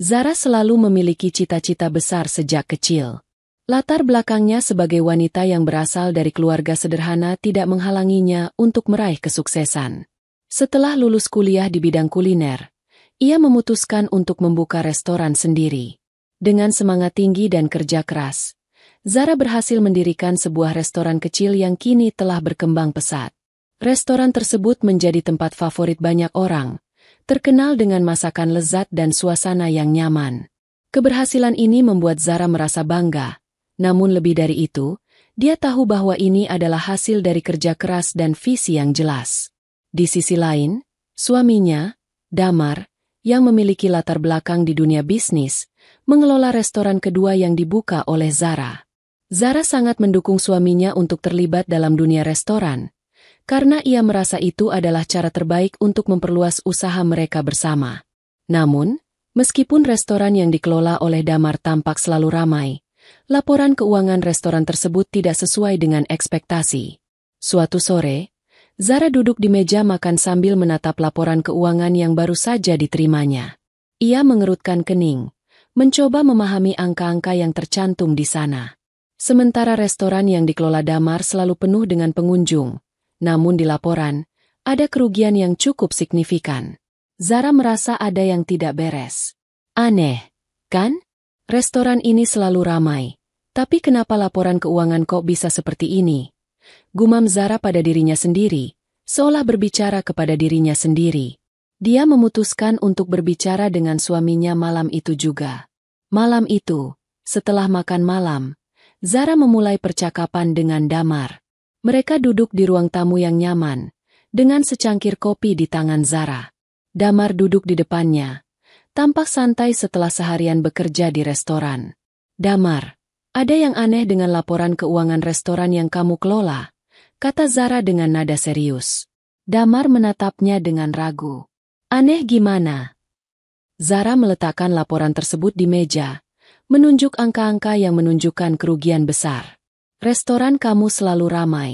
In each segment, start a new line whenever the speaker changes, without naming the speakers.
Zara selalu memiliki cita-cita besar sejak kecil. Latar belakangnya sebagai wanita yang berasal dari keluarga sederhana tidak menghalanginya untuk meraih kesuksesan. Setelah lulus kuliah di bidang kuliner, ia memutuskan untuk membuka restoran sendiri. Dengan semangat tinggi dan kerja keras, Zara berhasil mendirikan sebuah restoran kecil yang kini telah berkembang pesat. Restoran tersebut menjadi tempat favorit banyak orang, terkenal dengan masakan lezat dan suasana yang nyaman. Keberhasilan ini membuat Zara merasa bangga, namun lebih dari itu, dia tahu bahwa ini adalah hasil dari kerja keras dan visi yang jelas. Di sisi lain, suaminya, Damar, yang memiliki latar belakang di dunia bisnis, mengelola restoran kedua yang dibuka oleh Zara. Zara sangat mendukung suaminya untuk terlibat dalam dunia restoran, karena ia merasa itu adalah cara terbaik untuk memperluas usaha mereka bersama. Namun, meskipun restoran yang dikelola oleh Damar tampak selalu ramai, laporan keuangan restoran tersebut tidak sesuai dengan ekspektasi. Suatu sore, Zara duduk di meja makan sambil menatap laporan keuangan yang baru saja diterimanya. Ia mengerutkan kening, mencoba memahami angka-angka yang tercantum di sana. Sementara restoran yang dikelola Damar selalu penuh dengan pengunjung, namun di laporan, ada kerugian yang cukup signifikan. Zara merasa ada yang tidak beres. Aneh, kan? Restoran ini selalu ramai, tapi kenapa laporan keuangan kok bisa seperti ini? Gumam Zara pada dirinya sendiri, seolah berbicara kepada dirinya sendiri. Dia memutuskan untuk berbicara dengan suaminya malam itu juga. Malam itu, setelah makan malam, Zara memulai percakapan dengan Damar. Mereka duduk di ruang tamu yang nyaman, dengan secangkir kopi di tangan Zara. Damar duduk di depannya, tampak santai setelah seharian bekerja di restoran. Damar, ada yang aneh dengan laporan keuangan restoran yang kamu kelola, kata Zara dengan nada serius. Damar menatapnya dengan ragu. Aneh gimana? Zara meletakkan laporan tersebut di meja, menunjuk angka-angka yang menunjukkan kerugian besar. Restoran kamu selalu ramai,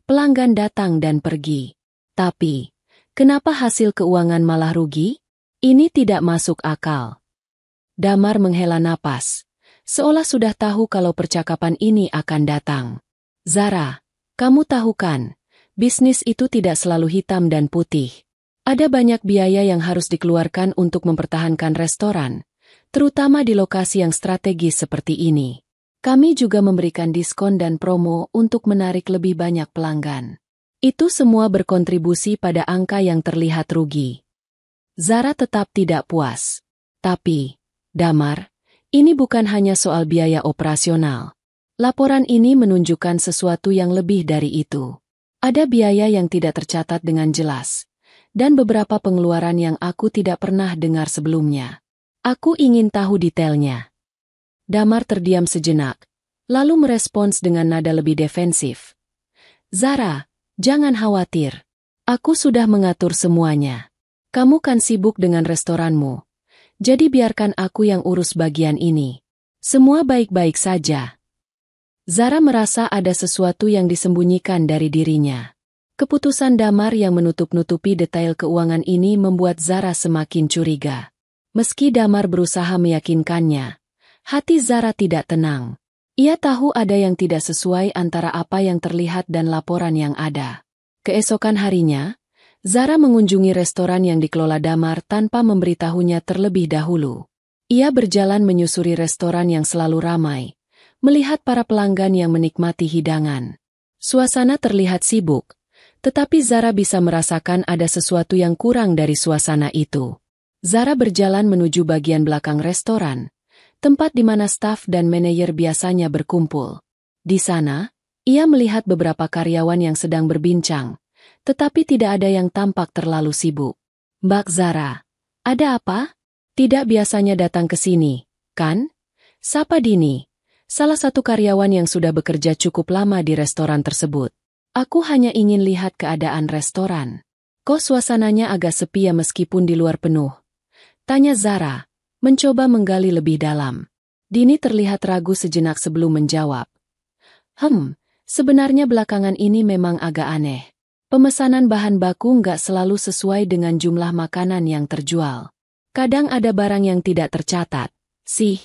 pelanggan datang dan pergi. Tapi, kenapa hasil keuangan malah rugi? Ini tidak masuk akal. Damar menghela napas, seolah sudah tahu kalau percakapan ini akan datang. Zara, kamu tahu kan, bisnis itu tidak selalu hitam dan putih. Ada banyak biaya yang harus dikeluarkan untuk mempertahankan restoran, terutama di lokasi yang strategis seperti ini. Kami juga memberikan diskon dan promo untuk menarik lebih banyak pelanggan. Itu semua berkontribusi pada angka yang terlihat rugi. Zara tetap tidak puas. Tapi, Damar, ini bukan hanya soal biaya operasional. Laporan ini menunjukkan sesuatu yang lebih dari itu. Ada biaya yang tidak tercatat dengan jelas, dan beberapa pengeluaran yang aku tidak pernah dengar sebelumnya. Aku ingin tahu detailnya. Damar terdiam sejenak, lalu merespons dengan nada lebih defensif. Zara, jangan khawatir. Aku sudah mengatur semuanya. Kamu kan sibuk dengan restoranmu. Jadi biarkan aku yang urus bagian ini. Semua baik-baik saja. Zara merasa ada sesuatu yang disembunyikan dari dirinya. Keputusan Damar yang menutup-nutupi detail keuangan ini membuat Zara semakin curiga. Meski Damar berusaha meyakinkannya, hati Zara tidak tenang. Ia tahu ada yang tidak sesuai antara apa yang terlihat dan laporan yang ada. Keesokan harinya, Zara mengunjungi restoran yang dikelola Damar tanpa memberitahunya terlebih dahulu. Ia berjalan menyusuri restoran yang selalu ramai, melihat para pelanggan yang menikmati hidangan. Suasana terlihat sibuk, tetapi Zara bisa merasakan ada sesuatu yang kurang dari suasana itu. Zara berjalan menuju bagian belakang restoran, tempat di mana staf dan manajer biasanya berkumpul. Di sana, ia melihat beberapa karyawan yang sedang berbincang, tetapi tidak ada yang tampak terlalu sibuk. Mbak Zara, ada apa? Tidak biasanya datang ke sini, kan? Sapa Dini, salah satu karyawan yang sudah bekerja cukup lama di restoran tersebut. Aku hanya ingin lihat keadaan restoran. Kok suasananya agak sepi ya meskipun di luar penuh? Tanya Zara, mencoba menggali lebih dalam. Dini terlihat ragu sejenak sebelum menjawab. Sebenarnya belakangan ini memang agak aneh. Pemesanan bahan baku nggak selalu sesuai dengan jumlah makanan yang terjual. Kadang ada barang yang tidak tercatat, sih.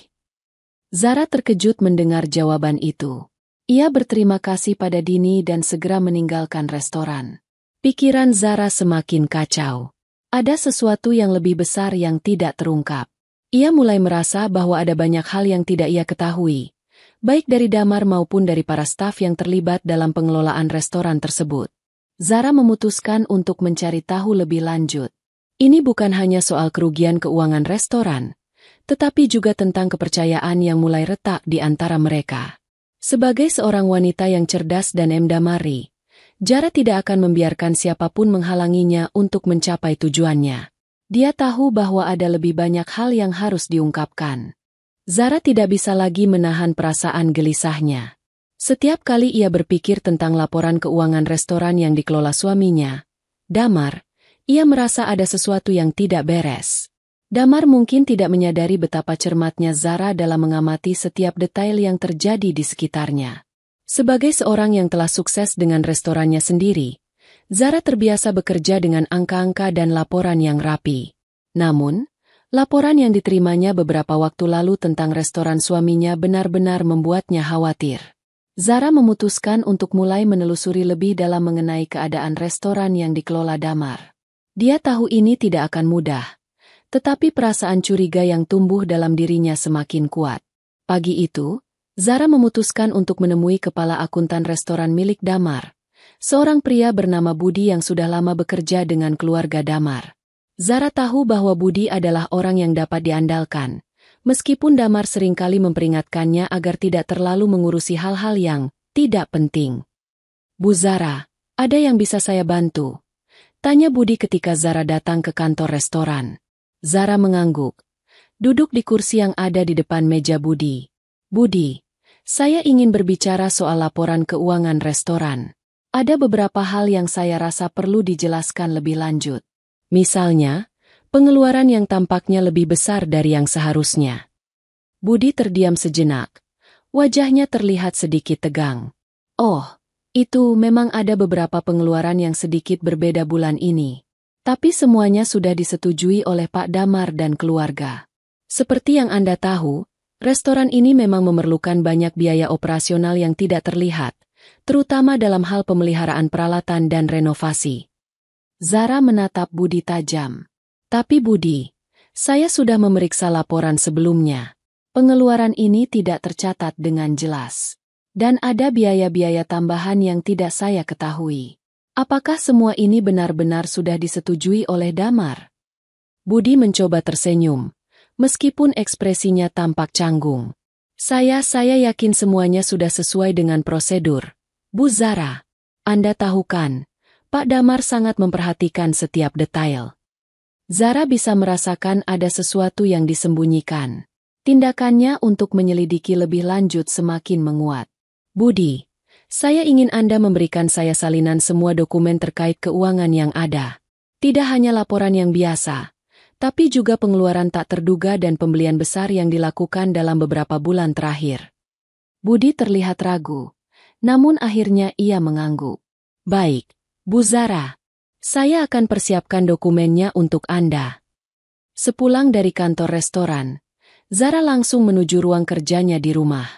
Zara terkejut mendengar jawaban itu. Ia berterima kasih pada Dini dan segera meninggalkan restoran. Pikiran Zara semakin kacau. Ada sesuatu yang lebih besar yang tidak terungkap. Ia mulai merasa bahwa ada banyak hal yang tidak ia ketahui, baik dari Damar maupun dari para staf yang terlibat dalam pengelolaan restoran tersebut. Zara memutuskan untuk mencari tahu lebih lanjut. Ini bukan hanya soal kerugian keuangan restoran, tetapi juga tentang kepercayaan yang mulai retak di antara mereka. Sebagai seorang wanita yang cerdas dan mendamari, Zara tidak akan membiarkan siapapun menghalanginya untuk mencapai tujuannya. Dia tahu bahwa ada lebih banyak hal yang harus diungkapkan. Zara tidak bisa lagi menahan perasaan gelisahnya. Setiap kali ia berpikir tentang laporan keuangan restoran yang dikelola suaminya, Damar, ia merasa ada sesuatu yang tidak beres. Damar mungkin tidak menyadari betapa cermatnya Zara dalam mengamati setiap detail yang terjadi di sekitarnya. Sebagai seorang yang telah sukses dengan restorannya sendiri, Zara terbiasa bekerja dengan angka-angka dan laporan yang rapi. Namun, laporan yang diterimanya beberapa waktu lalu tentang restoran suaminya benar-benar membuatnya khawatir. Zara memutuskan untuk mulai menelusuri lebih dalam mengenai keadaan restoran yang dikelola Damar. Dia tahu ini tidak akan mudah, tetapi perasaan curiga yang tumbuh dalam dirinya semakin kuat. Pagi itu, Zara memutuskan untuk menemui kepala akuntan restoran milik Damar, seorang pria bernama Budi yang sudah lama bekerja dengan keluarga Damar. Zara tahu bahwa Budi adalah orang yang dapat diandalkan, meskipun Damar seringkali memperingatkannya agar tidak terlalu mengurusi hal-hal yang tidak penting. "Bu Zara, ada yang bisa saya bantu?" tanya Budi ketika Zara datang ke kantor restoran. Zara mengangguk, duduk di kursi yang ada di depan meja Budi. "Budi, saya ingin berbicara soal laporan keuangan restoran. Ada beberapa hal yang saya rasa perlu dijelaskan lebih lanjut. Misalnya, pengeluaran yang tampaknya lebih besar dari yang seharusnya." Budi terdiam sejenak. Wajahnya terlihat sedikit tegang. "Oh, itu memang ada beberapa pengeluaran yang sedikit berbeda bulan ini. Tapi semuanya sudah disetujui oleh Pak Damar dan keluarga. Seperti yang Anda tahu, restoran ini memang memerlukan banyak biaya operasional yang tidak terlihat, terutama dalam hal pemeliharaan peralatan dan renovasi." Zara menatap Budi tajam. "Tapi Budi, saya sudah memeriksa laporan sebelumnya. Pengeluaran ini tidak tercatat dengan jelas. Dan ada biaya-biaya tambahan yang tidak saya ketahui. Apakah semua ini benar-benar sudah disetujui oleh Damar?" Budi mencoba tersenyum, meskipun ekspresinya tampak canggung. Saya yakin semuanya sudah sesuai dengan prosedur. Bu Zara, Anda tahu kan, Pak Damar sangat memperhatikan setiap detail." Zara bisa merasakan ada sesuatu yang disembunyikan. Tindakannya untuk menyelidiki lebih lanjut semakin menguat. "Budi, saya ingin Anda memberikan saya salinan semua dokumen terkait keuangan yang ada. Tidak hanya laporan yang biasa, tapi juga pengeluaran tak terduga dan pembelian besar yang dilakukan dalam beberapa bulan terakhir." Budi terlihat ragu, namun akhirnya ia mengangguk. "Baik, Bu Zara, saya akan persiapkan dokumennya untuk Anda." Sepulang dari kantor restoran, Zara langsung menuju ruang kerjanya di rumah.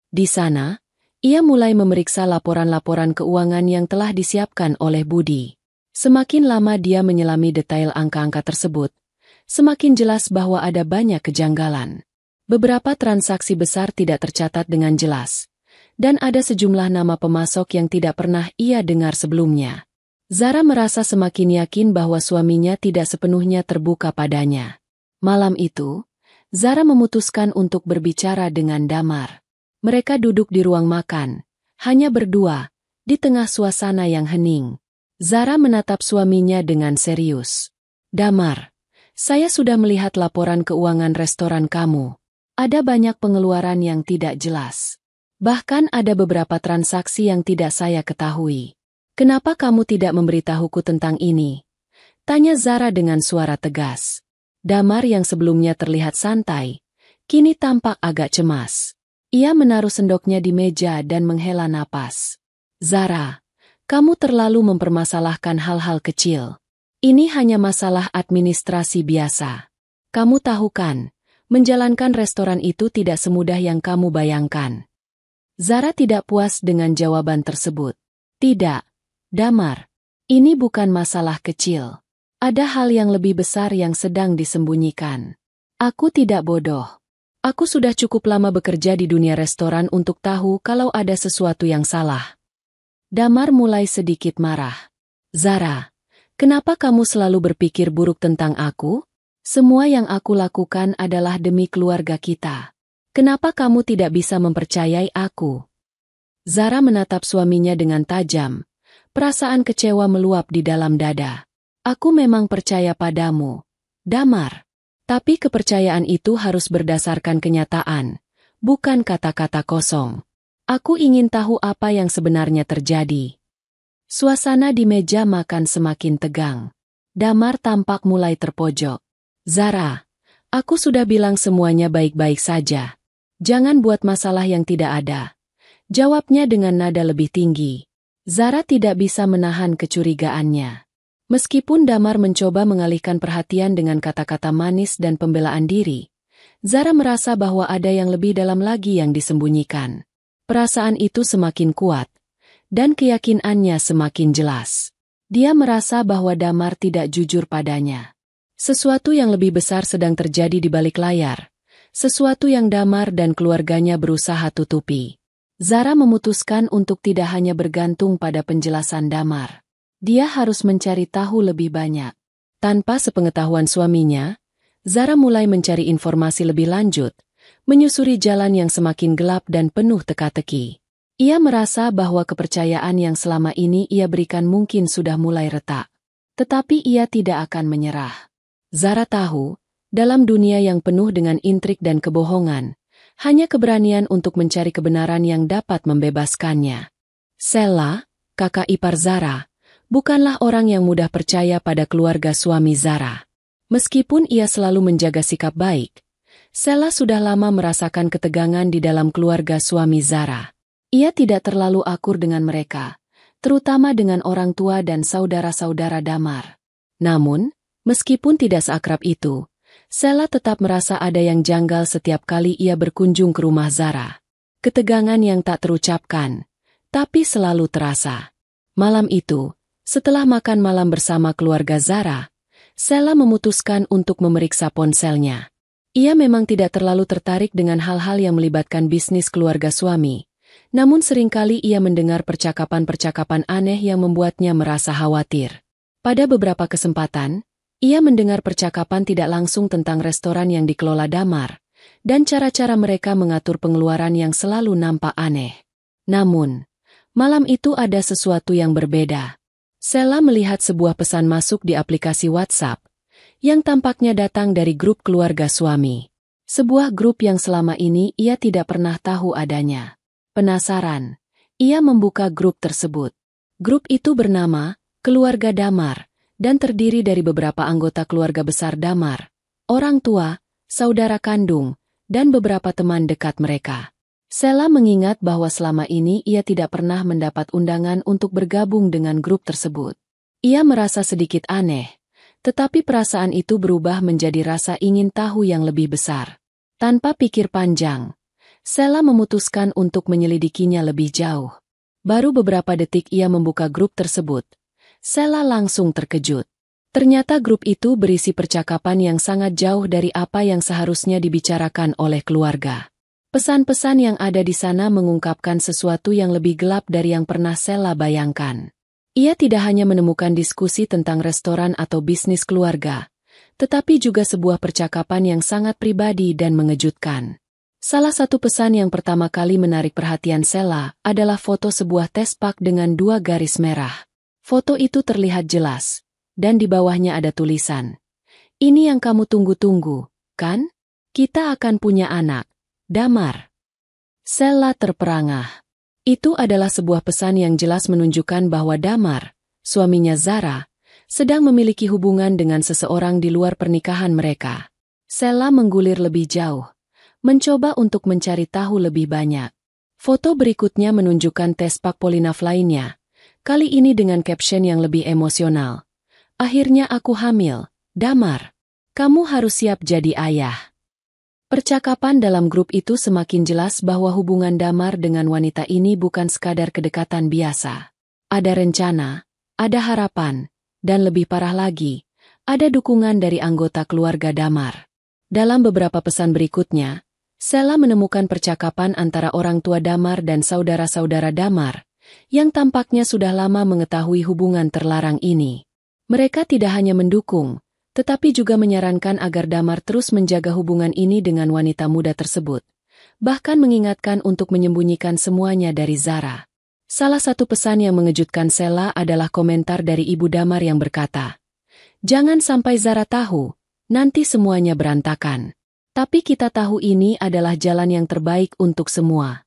Di sana, ia mulai memeriksa laporan-laporan keuangan yang telah disiapkan oleh Budi. Semakin lama dia menyelami detail angka-angka tersebut, semakin jelas bahwa ada banyak kejanggalan. Beberapa transaksi besar tidak tercatat dengan jelas, dan ada sejumlah nama pemasok yang tidak pernah ia dengar sebelumnya. Zara merasa semakin yakin bahwa suaminya tidak sepenuhnya terbuka padanya. Malam itu, Zara memutuskan untuk berbicara dengan Damar. Mereka duduk di ruang makan, hanya berdua, di tengah suasana yang hening. Zara menatap suaminya dengan serius. "Damar, saya sudah melihat laporan keuangan restoran kamu. Ada banyak pengeluaran yang tidak jelas. Bahkan ada beberapa transaksi yang tidak saya ketahui. Kenapa kamu tidak memberitahuku tentang ini?" tanya Zara dengan suara tegas. Damar yang sebelumnya terlihat santai, kini tampak agak cemas. Ia menaruh sendoknya di meja dan menghela napas. "Zara, kamu terlalu mempermasalahkan hal-hal kecil. Ini hanya masalah administrasi biasa. Kamu tahu kan, menjalankan restoran itu tidak semudah yang kamu bayangkan. Zara tidak puas dengan jawaban tersebut. Tidak, Damar. Ini bukan masalah kecil. Ada hal yang lebih besar yang sedang disembunyikan. Aku tidak bodoh. Aku sudah cukup lama bekerja di dunia restoran untuk tahu kalau ada sesuatu yang salah. Damar mulai sedikit marah. Zara, kenapa kamu selalu berpikir buruk tentang aku? Semua yang aku lakukan adalah demi keluarga kita. Kenapa kamu tidak bisa mempercayai aku? Zara menatap suaminya dengan tajam. Perasaan kecewa meluap di dalam dada. Aku memang percaya padamu, Damar. Tapi kepercayaan itu harus berdasarkan kenyataan, bukan kata-kata kosong. Aku ingin tahu apa yang sebenarnya terjadi. Suasana di meja makan semakin tegang. Damar tampak mulai terpojok. Zara, aku sudah bilang semuanya baik-baik saja. Jangan buat masalah yang tidak ada. Jawabnya dengan nada lebih tinggi. Zara tidak bisa menahan kecurigaannya. Meskipun Damar mencoba mengalihkan perhatian dengan kata-kata manis dan pembelaan diri, Zara merasa bahwa ada yang lebih dalam lagi yang disembunyikan. Perasaan itu semakin kuat, dan keyakinannya semakin jelas. Dia merasa bahwa Damar tidak jujur padanya. Sesuatu yang lebih besar sedang terjadi di balik layar, sesuatu yang Damar dan keluarganya berusaha tutupi. Zara memutuskan untuk tidak hanya bergantung pada penjelasan Damar. Dia harus mencari tahu lebih banyak. Tanpa sepengetahuan suaminya, Zara mulai mencari informasi lebih lanjut, menyusuri jalan yang semakin gelap dan penuh teka-teki. Ia merasa bahwa kepercayaan yang selama ini ia berikan mungkin sudah mulai retak. Tetapi ia tidak akan menyerah. Zara tahu, dalam dunia yang penuh dengan intrik dan kebohongan, hanya keberanian untuk mencari kebenaran yang dapat membebaskannya. Sela, kakak ipar Zara, bukanlah orang yang mudah percaya pada keluarga suami Zara. Meskipun ia selalu menjaga sikap baik, Sela sudah lama merasakan ketegangan di dalam keluarga suami Zara. Ia tidak terlalu akur dengan mereka, terutama dengan orang tua dan saudara-saudara Damar. Namun, meskipun tidak seakrab itu, Sela tetap merasa ada yang janggal setiap kali ia berkunjung ke rumah Zara. Ketegangan yang tak terucapkan, tapi selalu terasa. Malam itu, setelah makan malam bersama keluarga Zara, Sela memutuskan untuk memeriksa ponselnya. Ia memang tidak terlalu tertarik dengan hal-hal yang melibatkan bisnis keluarga suami, namun seringkali ia mendengar percakapan-percakapan aneh yang membuatnya merasa khawatir. Pada beberapa kesempatan, ia mendengar percakapan tidak langsung tentang restoran yang dikelola Damar, dan cara-cara mereka mengatur pengeluaran yang selalu nampak aneh. Namun, malam itu ada sesuatu yang berbeda. Sela melihat sebuah pesan masuk di aplikasi WhatsApp, yang tampaknya datang dari grup keluarga suami. Sebuah grup yang selama ini ia tidak pernah tahu adanya. Penasaran, ia membuka grup tersebut. Grup itu bernama Keluarga Damar, dan terdiri dari beberapa anggota keluarga besar Damar, orang tua, saudara kandung, dan beberapa teman dekat mereka. Sela mengingat bahwa selama ini ia tidak pernah mendapat undangan untuk bergabung dengan grup tersebut. Ia merasa sedikit aneh, tetapi perasaan itu berubah menjadi rasa ingin tahu yang lebih besar. Tanpa pikir panjang, Sela memutuskan untuk menyelidikinya lebih jauh. Baru beberapa detik ia membuka grup tersebut, Sela langsung terkejut. Ternyata grup itu berisi percakapan yang sangat jauh dari apa yang seharusnya dibicarakan oleh keluarga. Pesan-pesan yang ada di sana mengungkapkan sesuatu yang lebih gelap dari yang pernah Sela bayangkan. Ia tidak hanya menemukan diskusi tentang restoran atau bisnis keluarga, tetapi juga sebuah percakapan yang sangat pribadi dan mengejutkan. Salah satu pesan yang pertama kali menarik perhatian Sela adalah foto sebuah tespak dengan 2 garis merah. Foto itu terlihat jelas, dan di bawahnya ada tulisan, "Ini yang kamu tunggu-tunggu, kan? Kita akan punya anak, Damar." Sela terperangah. Itu adalah sebuah pesan yang jelas menunjukkan bahwa Damar, suaminya Zara, sedang memiliki hubungan dengan seseorang di luar pernikahan mereka. Sela menggulir lebih jauh, mencoba untuk mencari tahu lebih banyak. Foto berikutnya menunjukkan tespak Polinaf lainnya, kali ini dengan caption yang lebih emosional. "Akhirnya aku hamil, Damar." Kamu harus siap jadi ayah. Percakapan dalam grup itu semakin jelas bahwa hubungan Damar dengan wanita ini bukan sekadar kedekatan biasa. Ada rencana, ada harapan, dan lebih parah lagi, ada dukungan dari anggota keluarga Damar. Dalam beberapa pesan berikutnya, Sela menemukan percakapan antara orang tua Damar dan saudara-saudara Damar, yang tampaknya sudah lama mengetahui hubungan terlarang ini. Mereka tidak hanya mendukung, tetapi juga menyarankan agar Damar terus menjaga hubungan ini dengan wanita muda tersebut, bahkan mengingatkan untuk menyembunyikan semuanya dari Zara. Salah satu pesan yang mengejutkan Sela adalah komentar dari ibu Damar yang berkata, "Jangan sampai Zara tahu, nanti semuanya berantakan. Tapi kita tahu ini adalah jalan yang terbaik untuk semua."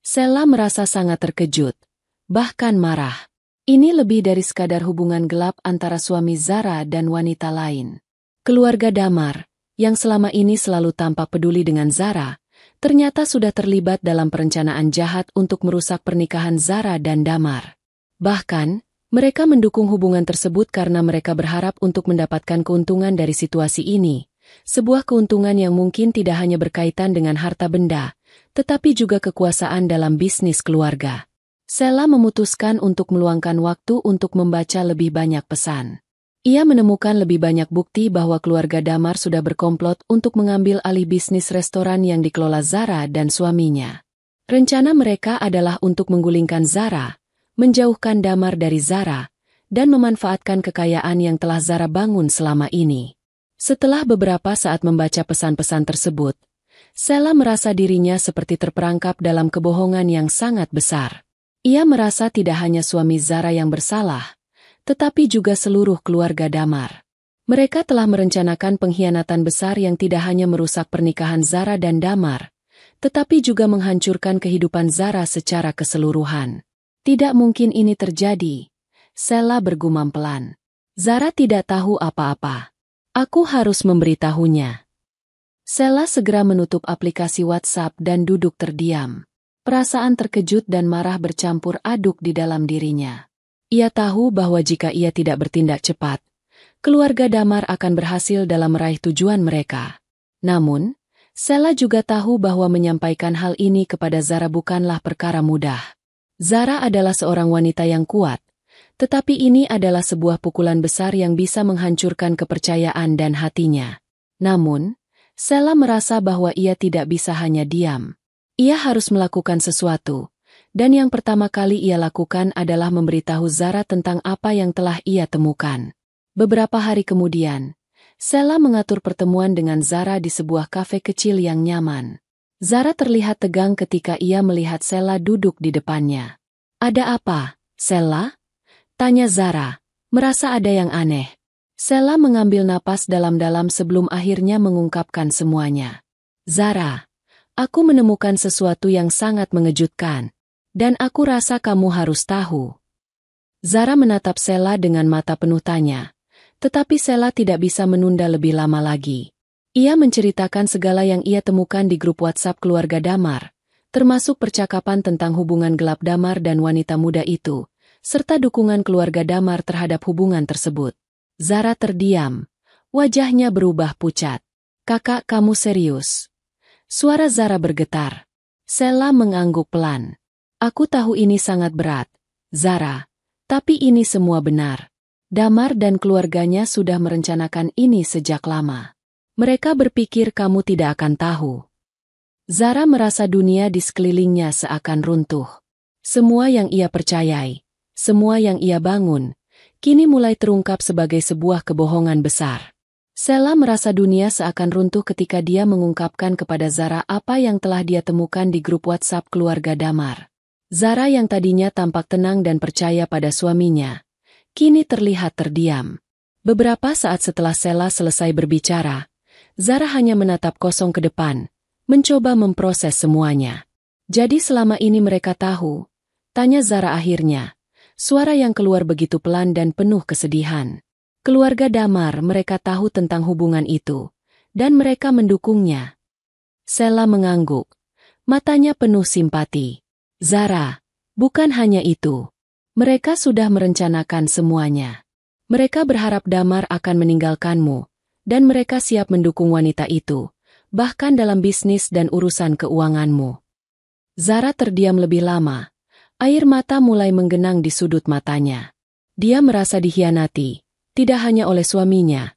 Sela merasa sangat terkejut, bahkan marah. Ini lebih dari sekadar hubungan gelap antara suami Zara dan wanita lain. Keluarga Damar, yang selama ini selalu tampak peduli dengan Zara, ternyata sudah terlibat dalam perencanaan jahat untuk merusak pernikahan Zara dan Damar. Bahkan, mereka mendukung hubungan tersebut karena mereka berharap untuk mendapatkan keuntungan dari situasi ini, sebuah keuntungan yang mungkin tidak hanya berkaitan dengan harta benda, tetapi juga kekuasaan dalam bisnis keluarga. Sela memutuskan untuk meluangkan waktu untuk membaca lebih banyak pesan. Ia menemukan lebih banyak bukti bahwa keluarga Damar sudah berkomplot untuk mengambil alih bisnis restoran yang dikelola Zara dan suaminya. Rencana mereka adalah untuk menggulingkan Zara, menjauhkan Damar dari Zara, dan memanfaatkan kekayaan yang telah Zara bangun selama ini. Setelah beberapa saat membaca pesan-pesan tersebut, Sela merasa dirinya seperti terperangkap dalam kebohongan yang sangat besar. Ia merasa tidak hanya suami Zara yang bersalah, tetapi juga seluruh keluarga Damar. Mereka telah merencanakan pengkhianatan besar yang tidak hanya merusak pernikahan Zara dan Damar, tetapi juga menghancurkan kehidupan Zara secara keseluruhan. Tidak mungkin ini terjadi, Sela bergumam pelan. Zara tidak tahu apa-apa. Aku harus memberitahunya. Sela segera menutup aplikasi WhatsApp dan duduk terdiam. Perasaan terkejut dan marah bercampur aduk di dalam dirinya. Ia tahu bahwa jika ia tidak bertindak cepat, keluarga Damar akan berhasil dalam meraih tujuan mereka. Namun, Sela juga tahu bahwa menyampaikan hal ini kepada Zara bukanlah perkara mudah. Zara adalah seorang wanita yang kuat, tetapi ini adalah sebuah pukulan besar yang bisa menghancurkan kepercayaan dan hatinya. Namun, Sela merasa bahwa ia tidak bisa hanya diam. Ia harus melakukan sesuatu, dan yang pertama kali ia lakukan adalah memberitahu Zara tentang apa yang telah ia temukan. Beberapa hari kemudian, Sela mengatur pertemuan dengan Zara di sebuah kafe kecil yang nyaman. Zara terlihat tegang ketika ia melihat Sela duduk di depannya. "Ada apa, Sela?" tanya Zara, merasa ada yang aneh. Sela mengambil napas dalam-dalam sebelum akhirnya mengungkapkan semuanya. "Zara, aku menemukan sesuatu yang sangat mengejutkan, dan aku rasa kamu harus tahu." Zara menatap Sela dengan mata penuh tanya, tetapi Sela tidak bisa menunda lebih lama lagi. Ia menceritakan segala yang ia temukan di grup WhatsApp keluarga Damar, termasuk percakapan tentang hubungan gelap Damar dan wanita muda itu, serta dukungan keluarga Damar terhadap hubungan tersebut. Zara terdiam, wajahnya berubah pucat. "Kakak, kamu serius?" Suara Zara bergetar. Sela mengangguk pelan. "Aku tahu ini sangat berat, Zara, tapi ini semua benar. Damar dan keluarganya sudah merencanakan ini sejak lama. Mereka berpikir kamu tidak akan tahu." Zara merasa dunia di sekelilingnya seakan runtuh. Semua yang ia percayai, semua yang ia bangun, kini mulai terungkap sebagai sebuah kebohongan besar. Sela merasa dunia seakan runtuh ketika dia mengungkapkan kepada Zara apa yang telah dia temukan di grup WhatsApp keluarga Damar. Zara yang tadinya tampak tenang dan percaya pada suaminya, kini terlihat terdiam. Beberapa saat setelah Sela selesai berbicara, Zara hanya menatap kosong ke depan, mencoba memproses semuanya. "Jadi selama ini mereka tahu?" tanya Zara akhirnya. Suara yang keluar begitu pelan dan penuh kesedihan. "Keluarga Damar, mereka tahu tentang hubungan itu, dan mereka mendukungnya." Sela mengangguk, matanya penuh simpati. "Zara, bukan hanya itu. Mereka sudah merencanakan semuanya. Mereka berharap Damar akan meninggalkanmu, dan mereka siap mendukung wanita itu, bahkan dalam bisnis dan urusan keuanganmu. Zara terdiam lebih lama. Air mata mulai menggenang di sudut matanya. Dia merasa dikhianati, tidak hanya oleh suaminya,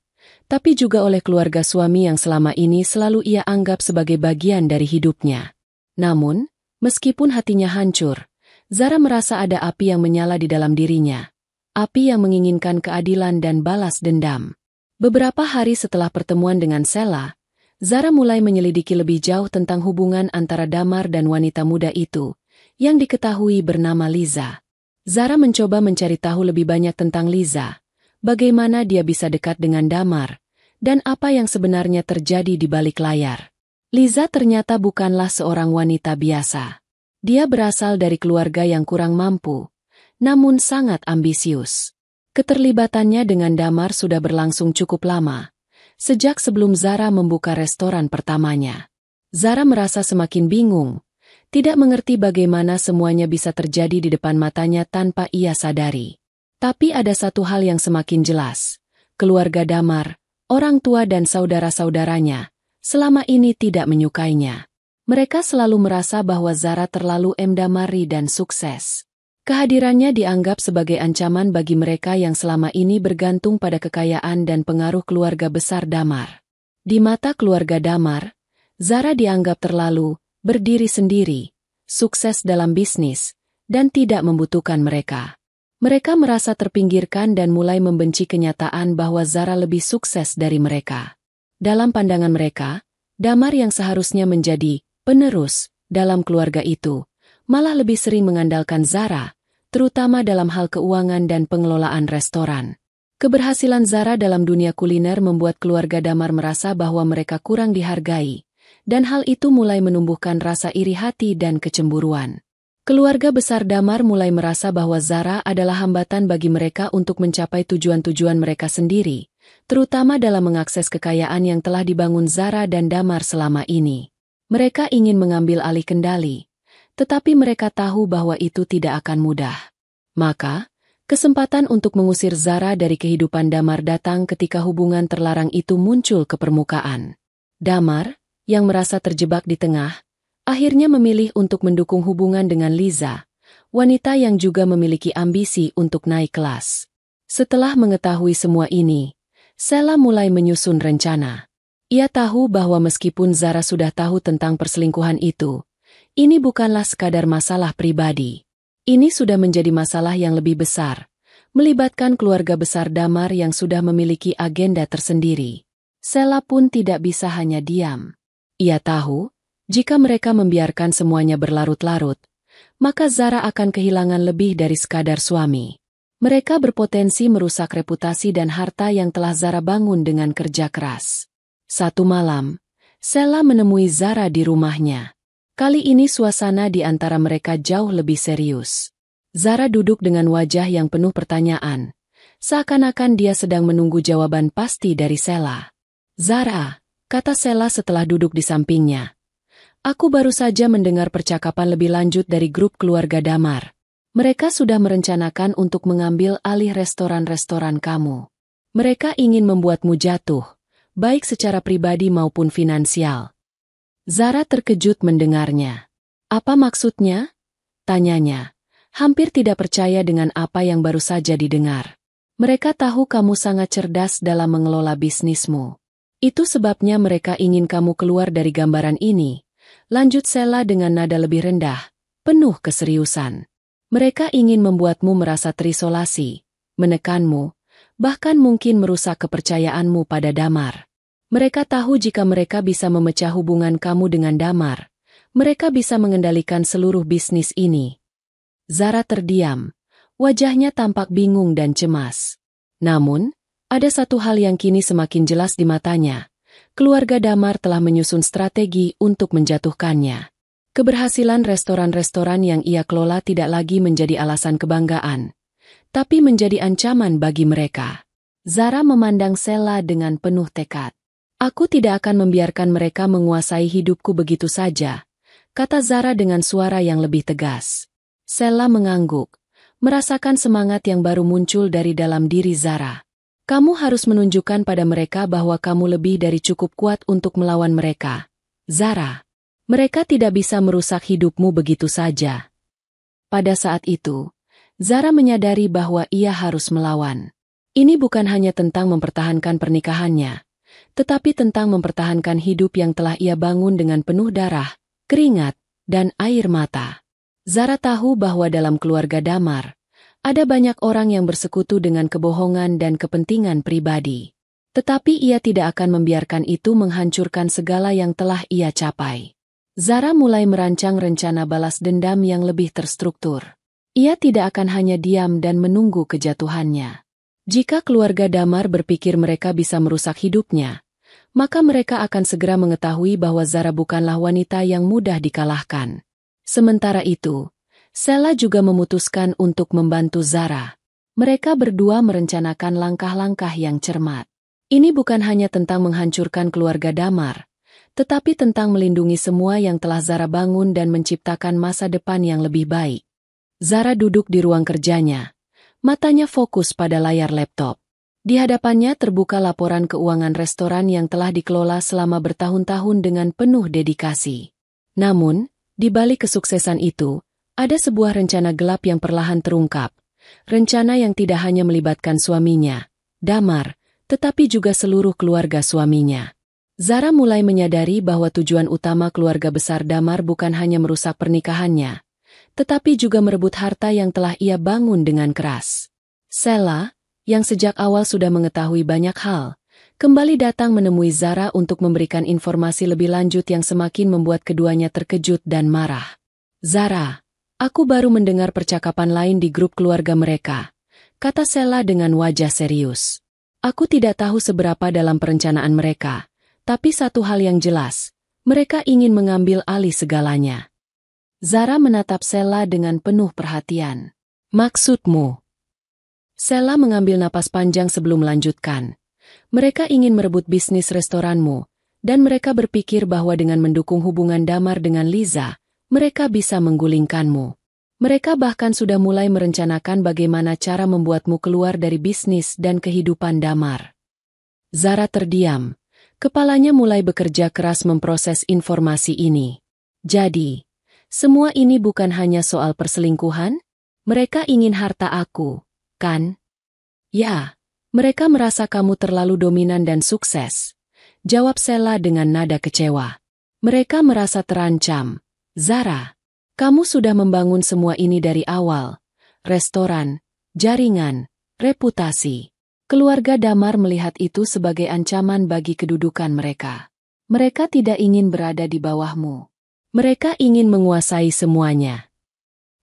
tapi juga oleh keluarga suami yang selama ini selalu ia anggap sebagai bagian dari hidupnya. Namun, meskipun hatinya hancur, Zara merasa ada api yang menyala di dalam dirinya. Api yang menginginkan keadilan dan balas dendam. Beberapa hari setelah pertemuan dengan Sheila, Zara mulai menyelidiki lebih jauh tentang hubungan antara Damar dan wanita muda itu, yang diketahui bernama Liza. Zara mencoba mencari tahu lebih banyak tentang Liza, bagaimana dia bisa dekat dengan Damar, dan apa yang sebenarnya terjadi di balik layar. Liza ternyata bukanlah seorang wanita biasa. Dia berasal dari keluarga yang kurang mampu, namun sangat ambisius. Keterlibatannya dengan Damar sudah berlangsung cukup lama, sejak sebelum Zara membuka restoran pertamanya. Zara merasa semakin bingung, tidak mengerti bagaimana semuanya bisa terjadi di depan matanya tanpa ia sadari. Tapi ada satu hal yang semakin jelas. Keluarga Damar, orang tua dan saudara-saudaranya, selama ini tidak menyukainya. Mereka selalu merasa bahwa Zara terlalu mendamari dan sukses. Kehadirannya dianggap sebagai ancaman bagi mereka yang selama ini bergantung pada kekayaan dan pengaruh keluarga besar Damar. Di mata keluarga Damar, Zara dianggap terlalu berdiri sendiri, sukses dalam bisnis, dan tidak membutuhkan mereka. Mereka merasa terpinggirkan dan mulai membenci kenyataan bahwa Zara lebih sukses dari mereka. Dalam pandangan mereka, Damar yang seharusnya menjadi penerus dalam keluarga itu, malah lebih sering mengandalkan Zara, terutama dalam hal keuangan dan pengelolaan restoran. Keberhasilan Zara dalam dunia kuliner membuat keluarga Damar merasa bahwa mereka kurang dihargai, dan hal itu mulai menumbuhkan rasa iri hati dan kecemburuan. Keluarga besar Damar mulai merasa bahwa Zara adalah hambatan bagi mereka untuk mencapai tujuan-tujuan mereka sendiri, terutama dalam mengakses kekayaan yang telah dibangun Zara dan Damar selama ini. Mereka ingin mengambil alih kendali, tetapi mereka tahu bahwa itu tidak akan mudah. Maka, kesempatan untuk mengusir Zara dari kehidupan Damar datang ketika hubungan terlarang itu muncul ke permukaan. Damar, yang merasa terjebak di tengah, akhirnya memilih untuk mendukung hubungan dengan Liza, wanita yang juga memiliki ambisi untuk naik kelas. Setelah mengetahui semua ini, Sheila mulai menyusun rencana. Ia tahu bahwa meskipun Zara sudah tahu tentang perselingkuhan itu, ini bukanlah sekadar masalah pribadi. Ini sudah menjadi masalah yang lebih besar, melibatkan keluarga besar Damar yang sudah memiliki agenda tersendiri. Sheila pun tidak bisa hanya diam. Ia tahu, jika mereka membiarkan semuanya berlarut-larut, maka Zara akan kehilangan lebih dari sekadar suami. Mereka berpotensi merusak reputasi dan harta yang telah Zara bangun dengan kerja keras. Satu malam, Sheila menemui Zara di rumahnya. Kali ini suasana di antara mereka jauh lebih serius. Zara duduk dengan wajah yang penuh pertanyaan, seakan-akan dia sedang menunggu jawaban pasti dari Sheila. "Zara," kata Sheila setelah duduk di sampingnya. "Aku baru saja mendengar percakapan lebih lanjut dari grup keluarga Damar. Mereka sudah merencanakan untuk mengambil alih restoran-restoran kamu. Mereka ingin membuatmu jatuh, baik secara pribadi maupun finansial." Zara terkejut mendengarnya. "Apa maksudnya?" tanyanya, hampir tidak percaya dengan apa yang baru saja didengar. "Mereka tahu kamu sangat cerdas dalam mengelola bisnismu. Itu sebabnya mereka ingin kamu keluar dari gambaran ini," lanjut Sheila dengan nada lebih rendah, penuh keseriusan. "Mereka ingin membuatmu merasa terisolasi, menekanmu, bahkan mungkin merusak kepercayaanmu pada Damar. Mereka tahu jika mereka bisa memecah hubungan kamu dengan Damar, mereka bisa mengendalikan seluruh bisnis ini." Zara terdiam, wajahnya tampak bingung dan cemas. Namun, ada satu hal yang kini semakin jelas di matanya. Keluarga Damar telah menyusun strategi untuk menjatuhkannya. Keberhasilan restoran-restoran yang ia kelola tidak lagi menjadi alasan kebanggaan, tapi menjadi ancaman bagi mereka. Zara memandang Sheila dengan penuh tekad. "Aku tidak akan membiarkan mereka menguasai hidupku begitu saja," kata Zara dengan suara yang lebih tegas. Sheila mengangguk, merasakan semangat yang baru muncul dari dalam diri Zara. Kamu harus menunjukkan pada mereka bahwa kamu lebih dari cukup kuat untuk melawan mereka. Zara, mereka tidak bisa merusak hidupmu begitu saja. Pada saat itu, Zara menyadari bahwa ia harus melawan. Ini bukan hanya tentang mempertahankan pernikahannya, tetapi tentang mempertahankan hidup yang telah ia bangun dengan penuh darah, keringat, dan air mata. Zara tahu bahwa dalam keluarga Damar, ada banyak orang yang bersekutu dengan kebohongan dan kepentingan pribadi. Tetapi ia tidak akan membiarkan itu menghancurkan segala yang telah ia capai. Zara mulai merancang rencana balas dendam yang lebih terstruktur. Ia tidak akan hanya diam dan menunggu kejatuhannya. Jika keluarga Damar berpikir mereka bisa merusak hidupnya, maka mereka akan segera mengetahui bahwa Zara bukanlah wanita yang mudah dikalahkan. Sementara itu, Sela juga memutuskan untuk membantu Zara. Mereka berdua merencanakan langkah-langkah yang cermat. Ini bukan hanya tentang menghancurkan keluarga Damar, tetapi tentang melindungi semua yang telah Zara bangun dan menciptakan masa depan yang lebih baik. Zara duduk di ruang kerjanya. Matanya fokus pada layar laptop. Di hadapannya terbuka laporan keuangan restoran yang telah dikelola selama bertahun-tahun dengan penuh dedikasi. Namun, di balik kesuksesan itu, ada sebuah rencana gelap yang perlahan terungkap. Rencana yang tidak hanya melibatkan suaminya, Damar, tetapi juga seluruh keluarga suaminya. Zara mulai menyadari bahwa tujuan utama keluarga besar Damar bukan hanya merusak pernikahannya, tetapi juga merebut harta yang telah ia bangun dengan keras. Sela, yang sejak awal sudah mengetahui banyak hal, kembali datang menemui Zara untuk memberikan informasi lebih lanjut yang semakin membuat keduanya terkejut dan marah. Zara, aku baru mendengar percakapan lain di grup keluarga mereka, kata Sela dengan wajah serius. Aku tidak tahu seberapa dalam perencanaan mereka, tapi satu hal yang jelas, mereka ingin mengambil alih segalanya. Zara menatap Sela dengan penuh perhatian. Maksudmu? Sela mengambil napas panjang sebelum melanjutkan. Mereka ingin merebut bisnis restoranmu, dan mereka berpikir bahwa dengan mendukung hubungan Damar dengan Liza, mereka bisa menggulingkanmu. Mereka bahkan sudah mulai merencanakan bagaimana cara membuatmu keluar dari bisnis dan kehidupan Damar. Zara terdiam. Kepalanya mulai bekerja keras memproses informasi ini. Jadi, semua ini bukan hanya soal perselingkuhan? Mereka ingin harta aku, kan? Ya, mereka merasa kamu terlalu dominan dan sukses. Jawab Sela dengan nada kecewa. Mereka merasa terancam. Zara, kamu sudah membangun semua ini dari awal. Restoran, jaringan, reputasi. Keluarga Damar melihat itu sebagai ancaman bagi kedudukan mereka. Mereka tidak ingin berada di bawahmu. Mereka ingin menguasai semuanya.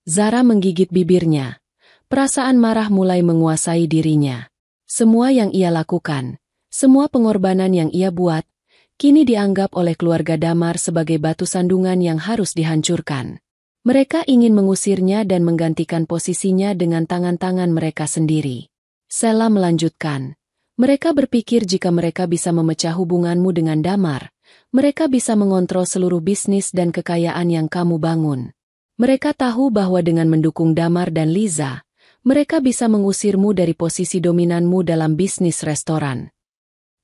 Zara menggigit bibirnya. Perasaan marah mulai menguasai dirinya. Semua yang ia lakukan, semua pengorbanan yang ia buat, kini dianggap oleh keluarga Damar sebagai batu sandungan yang harus dihancurkan. Mereka ingin mengusirnya dan menggantikan posisinya dengan tangan-tangan mereka sendiri. Sela melanjutkan. Mereka berpikir jika mereka bisa memecah hubunganmu dengan Damar, mereka bisa mengontrol seluruh bisnis dan kekayaan yang kamu bangun. Mereka tahu bahwa dengan mendukung Damar dan Liza, mereka bisa mengusirmu dari posisi dominanmu dalam bisnis restoran.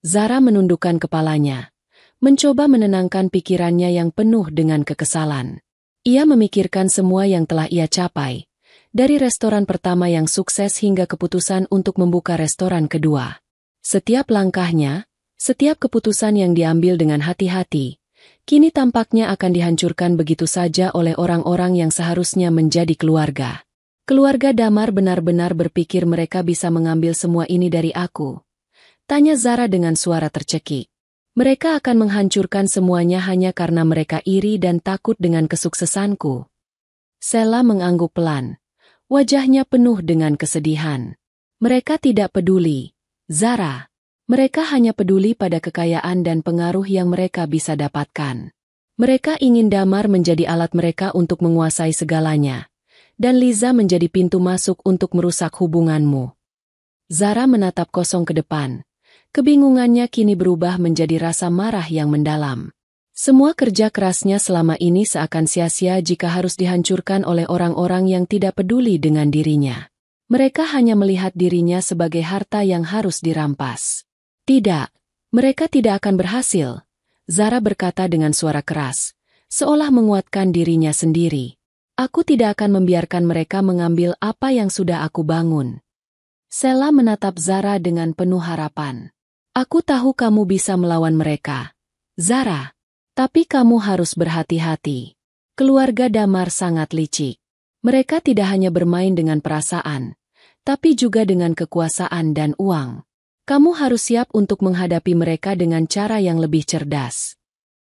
Zara menundukkan kepalanya, mencoba menenangkan pikirannya yang penuh dengan kekesalan. Ia memikirkan semua yang telah ia capai, dari restoran pertama yang sukses hingga keputusan untuk membuka restoran kedua. Setiap langkahnya, setiap keputusan yang diambil dengan hati-hati, kini tampaknya akan dihancurkan begitu saja oleh orang-orang yang seharusnya menjadi keluarga. Keluarga Damar benar-benar berpikir mereka bisa mengambil semua ini dari aku. Tanya Zara dengan suara tercekik. Mereka akan menghancurkan semuanya hanya karena mereka iri dan takut dengan kesuksesanku. Sela mengangguk pelan. Wajahnya penuh dengan kesedihan. Mereka tidak peduli, Zara. Mereka hanya peduli pada kekayaan dan pengaruh yang mereka bisa dapatkan. Mereka ingin Damar menjadi alat mereka untuk menguasai segalanya, dan Liza menjadi pintu masuk untuk merusak hubunganmu. Zara menatap kosong ke depan. Kebingungannya kini berubah menjadi rasa marah yang mendalam. Semua kerja kerasnya selama ini seakan sia-sia jika harus dihancurkan oleh orang-orang yang tidak peduli dengan dirinya. Mereka hanya melihat dirinya sebagai harta yang harus dirampas. Tidak, mereka tidak akan berhasil, Zara berkata dengan suara keras, seolah menguatkan dirinya sendiri. Aku tidak akan membiarkan mereka mengambil apa yang sudah aku bangun. Sela menatap Zara dengan penuh harapan. Aku tahu kamu bisa melawan mereka, Zara. Tapi kamu harus berhati-hati. Keluarga Damar sangat licik. Mereka tidak hanya bermain dengan perasaan, tapi juga dengan kekuasaan dan uang. Kamu harus siap untuk menghadapi mereka dengan cara yang lebih cerdas.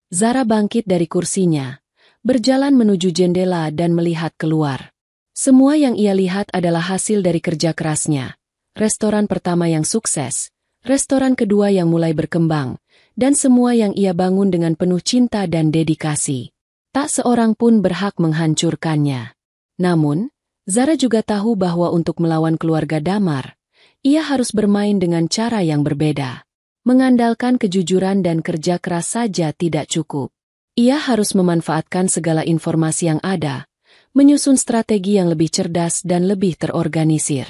Zara bangkit dari kursinya, berjalan menuju jendela dan melihat keluar. Semua yang ia lihat adalah hasil dari kerja kerasnya. Restoran pertama yang sukses, restoran kedua yang mulai berkembang, dan semua yang ia bangun dengan penuh cinta dan dedikasi. Tak seorang pun berhak menghancurkannya. Namun, Zara juga tahu bahwa untuk melawan keluarga Damar, ia harus bermain dengan cara yang berbeda. Mengandalkan kejujuran dan kerja keras saja tidak cukup. Ia harus memanfaatkan segala informasi yang ada, menyusun strategi yang lebih cerdas dan lebih terorganisir.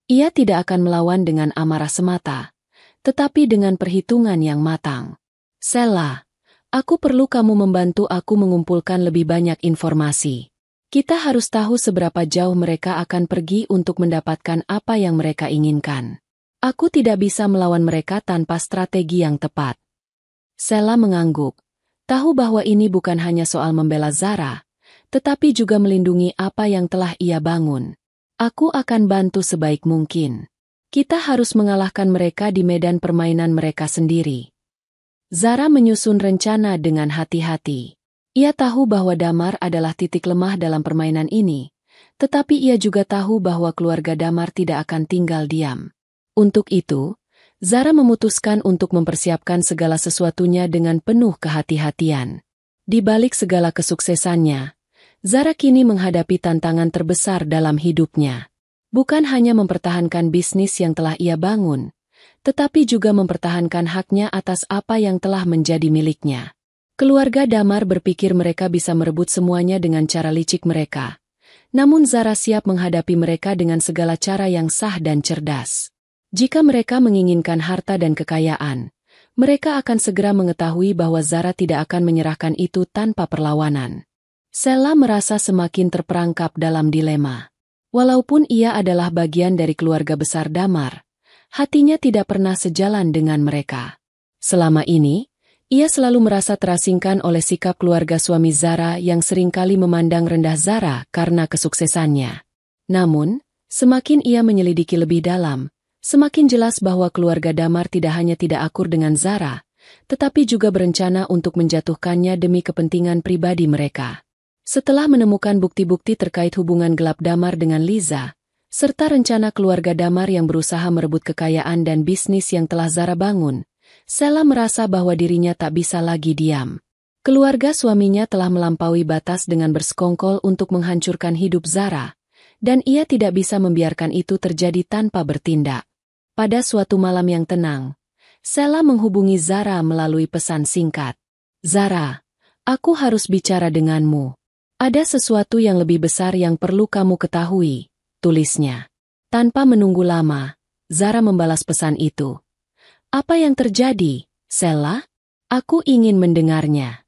Ia tidak akan melawan dengan amarah semata, tetapi dengan perhitungan yang matang. Sela, aku perlu kamu membantu aku mengumpulkan lebih banyak informasi. Kita harus tahu seberapa jauh mereka akan pergi untuk mendapatkan apa yang mereka inginkan. Aku tidak bisa melawan mereka tanpa strategi yang tepat. Sela mengangguk, tahu bahwa ini bukan hanya soal membela Zara, tetapi juga melindungi apa yang telah ia bangun. Aku akan bantu sebaik mungkin. Kita harus mengalahkan mereka di medan permainan mereka sendiri. Zara menyusun rencana dengan hati-hati. Ia tahu bahwa Damar adalah titik lemah dalam permainan ini, tetapi ia juga tahu bahwa keluarga Damar tidak akan tinggal diam. Untuk itu, Zara memutuskan untuk mempersiapkan segala sesuatunya dengan penuh kehati-hatian. Di balik segala kesuksesannya, Zara kini menghadapi tantangan terbesar dalam hidupnya. Bukan hanya mempertahankan bisnis yang telah ia bangun, tetapi juga mempertahankan haknya atas apa yang telah menjadi miliknya. Keluarga Damar berpikir mereka bisa merebut semuanya dengan cara licik mereka. Namun Zara siap menghadapi mereka dengan segala cara yang sah dan cerdas. Jika mereka menginginkan harta dan kekayaan, mereka akan segera mengetahui bahwa Zara tidak akan menyerahkan itu tanpa perlawanan. Sela merasa semakin terperangkap dalam dilema. Walaupun ia adalah bagian dari keluarga besar Damar, hatinya tidak pernah sejalan dengan mereka. Selama ini, ia selalu merasa terasingkan oleh sikap keluarga suami Zara yang seringkali memandang rendah Zara karena kesuksesannya. Namun, semakin ia menyelidiki lebih dalam, semakin jelas bahwa keluarga Damar tidak hanya tidak akur dengan Zara, tetapi juga berencana untuk menjatuhkannya demi kepentingan pribadi mereka. Setelah menemukan bukti-bukti terkait hubungan gelap Damar dengan Liza, serta rencana keluarga Damar yang berusaha merebut kekayaan dan bisnis yang telah Zara bangun, Sela merasa bahwa dirinya tak bisa lagi diam. Keluarga suaminya telah melampaui batas dengan bersekongkol untuk menghancurkan hidup Zara, dan ia tidak bisa membiarkan itu terjadi tanpa bertindak. Pada suatu malam yang tenang, Sela menghubungi Zara melalui pesan singkat. Zara, aku harus bicara denganmu. Ada sesuatu yang lebih besar yang perlu kamu ketahui, tulisnya. Tanpa menunggu lama, Zara membalas pesan itu. Apa yang terjadi, Sela? Aku ingin mendengarnya.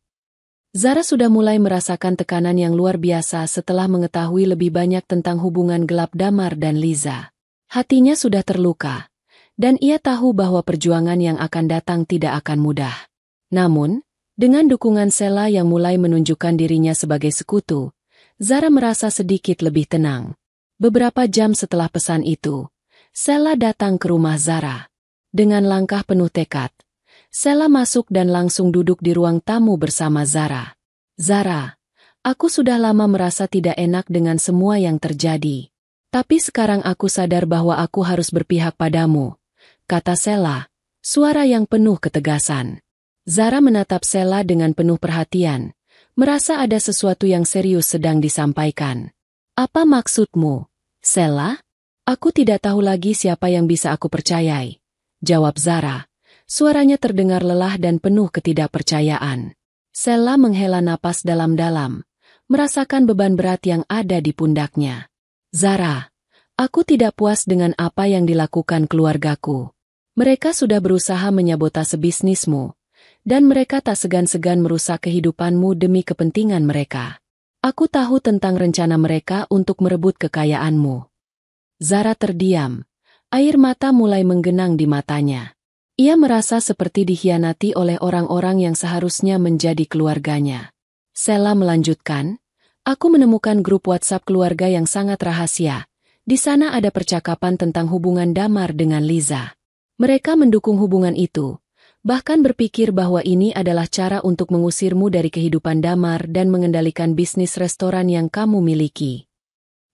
Zara sudah mulai merasakan tekanan yang luar biasa setelah mengetahui lebih banyak tentang hubungan gelap Damar dan Liza. Hatinya sudah terluka, dan ia tahu bahwa perjuangan yang akan datang tidak akan mudah. Namun, dengan dukungan Sela yang mulai menunjukkan dirinya sebagai sekutu, Zara merasa sedikit lebih tenang. Beberapa jam setelah pesan itu, Sela datang ke rumah Zara. Dengan langkah penuh tekad, Sela masuk dan langsung duduk di ruang tamu bersama Zara. Zara, aku sudah lama merasa tidak enak dengan semua yang terjadi. Tapi sekarang aku sadar bahwa aku harus berpihak padamu, kata Sela, suara yang penuh ketegasan. Zara menatap Sela dengan penuh perhatian, merasa ada sesuatu yang serius sedang disampaikan. Apa maksudmu, Sela? Aku tidak tahu lagi siapa yang bisa aku percayai, jawab Zara. Suaranya terdengar lelah dan penuh ketidakpercayaan. Sela menghela napas dalam-dalam, merasakan beban berat yang ada di pundaknya. Zara, Aku tidak puas dengan apa yang dilakukan keluargaku. Mereka sudah berusaha menyabotase bisnismu, dan mereka tak segan-segan merusak kehidupanmu demi kepentingan mereka. Aku tahu tentang rencana mereka untuk merebut kekayaanmu. Zara terdiam. Air mata mulai menggenang di matanya. Ia merasa seperti dikhianati oleh orang-orang yang seharusnya menjadi keluarganya. Sheila melanjutkan, aku menemukan grup WhatsApp keluarga yang sangat rahasia. Di sana ada percakapan tentang hubungan Damar dengan Liza. Mereka mendukung hubungan itu, bahkan berpikir bahwa ini adalah cara untuk mengusirmu dari kehidupan Damar dan mengendalikan bisnis restoran yang kamu miliki.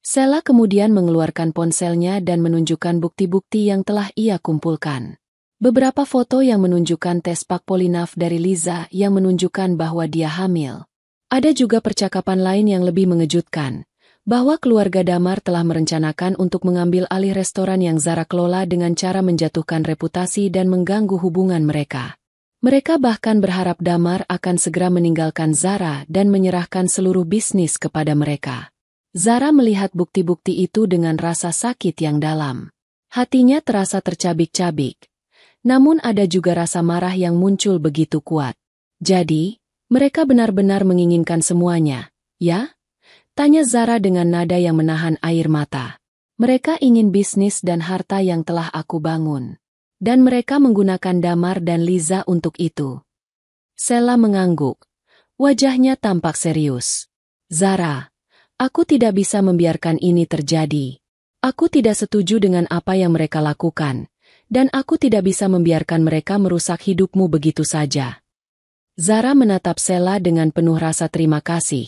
Sheila kemudian mengeluarkan ponselnya dan menunjukkan bukti-bukti yang telah ia kumpulkan. Beberapa foto yang menunjukkan tes Pak Polinaf dari Liza yang menunjukkan bahwa dia hamil. Ada juga percakapan lain yang lebih mengejutkan, bahwa keluarga Damar telah merencanakan untuk mengambil alih restoran yang Zara kelola dengan cara menjatuhkan reputasi dan mengganggu hubungan mereka. Mereka bahkan berharap Damar akan segera meninggalkan Zara dan menyerahkan seluruh bisnis kepada mereka. Zara melihat bukti-bukti itu dengan rasa sakit yang dalam. Hatinya terasa tercabik-cabik. Namun ada juga rasa marah yang muncul begitu kuat. Jadi, mereka benar-benar menginginkan semuanya, ya? Tanya Zara dengan nada yang menahan air mata. Mereka ingin bisnis dan harta yang telah aku bangun. Dan mereka menggunakan Damar dan Liza untuk itu. Sheila mengangguk. Wajahnya tampak serius. Zara, aku tidak bisa membiarkan ini terjadi. Aku tidak setuju dengan apa yang mereka lakukan. Dan aku tidak bisa membiarkan mereka merusak hidupmu begitu saja. Zara menatap Sheila dengan penuh rasa terima kasih,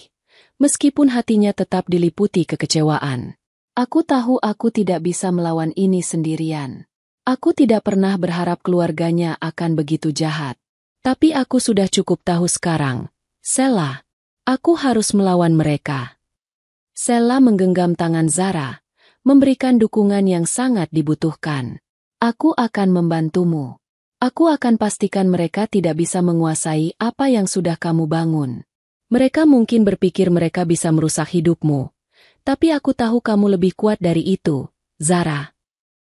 meskipun hatinya tetap diliputi kekecewaan. Aku tahu aku tidak bisa melawan ini sendirian. Aku tidak pernah berharap keluarganya akan begitu jahat. Tapi aku sudah cukup tahu sekarang. Sheila, aku harus melawan mereka. Sheila menggenggam tangan Zara, memberikan dukungan yang sangat dibutuhkan. Aku akan membantumu. Aku akan pastikan mereka tidak bisa menguasai apa yang sudah kamu bangun. Mereka mungkin berpikir mereka bisa merusak hidupmu. Tapi aku tahu kamu lebih kuat dari itu, Zara.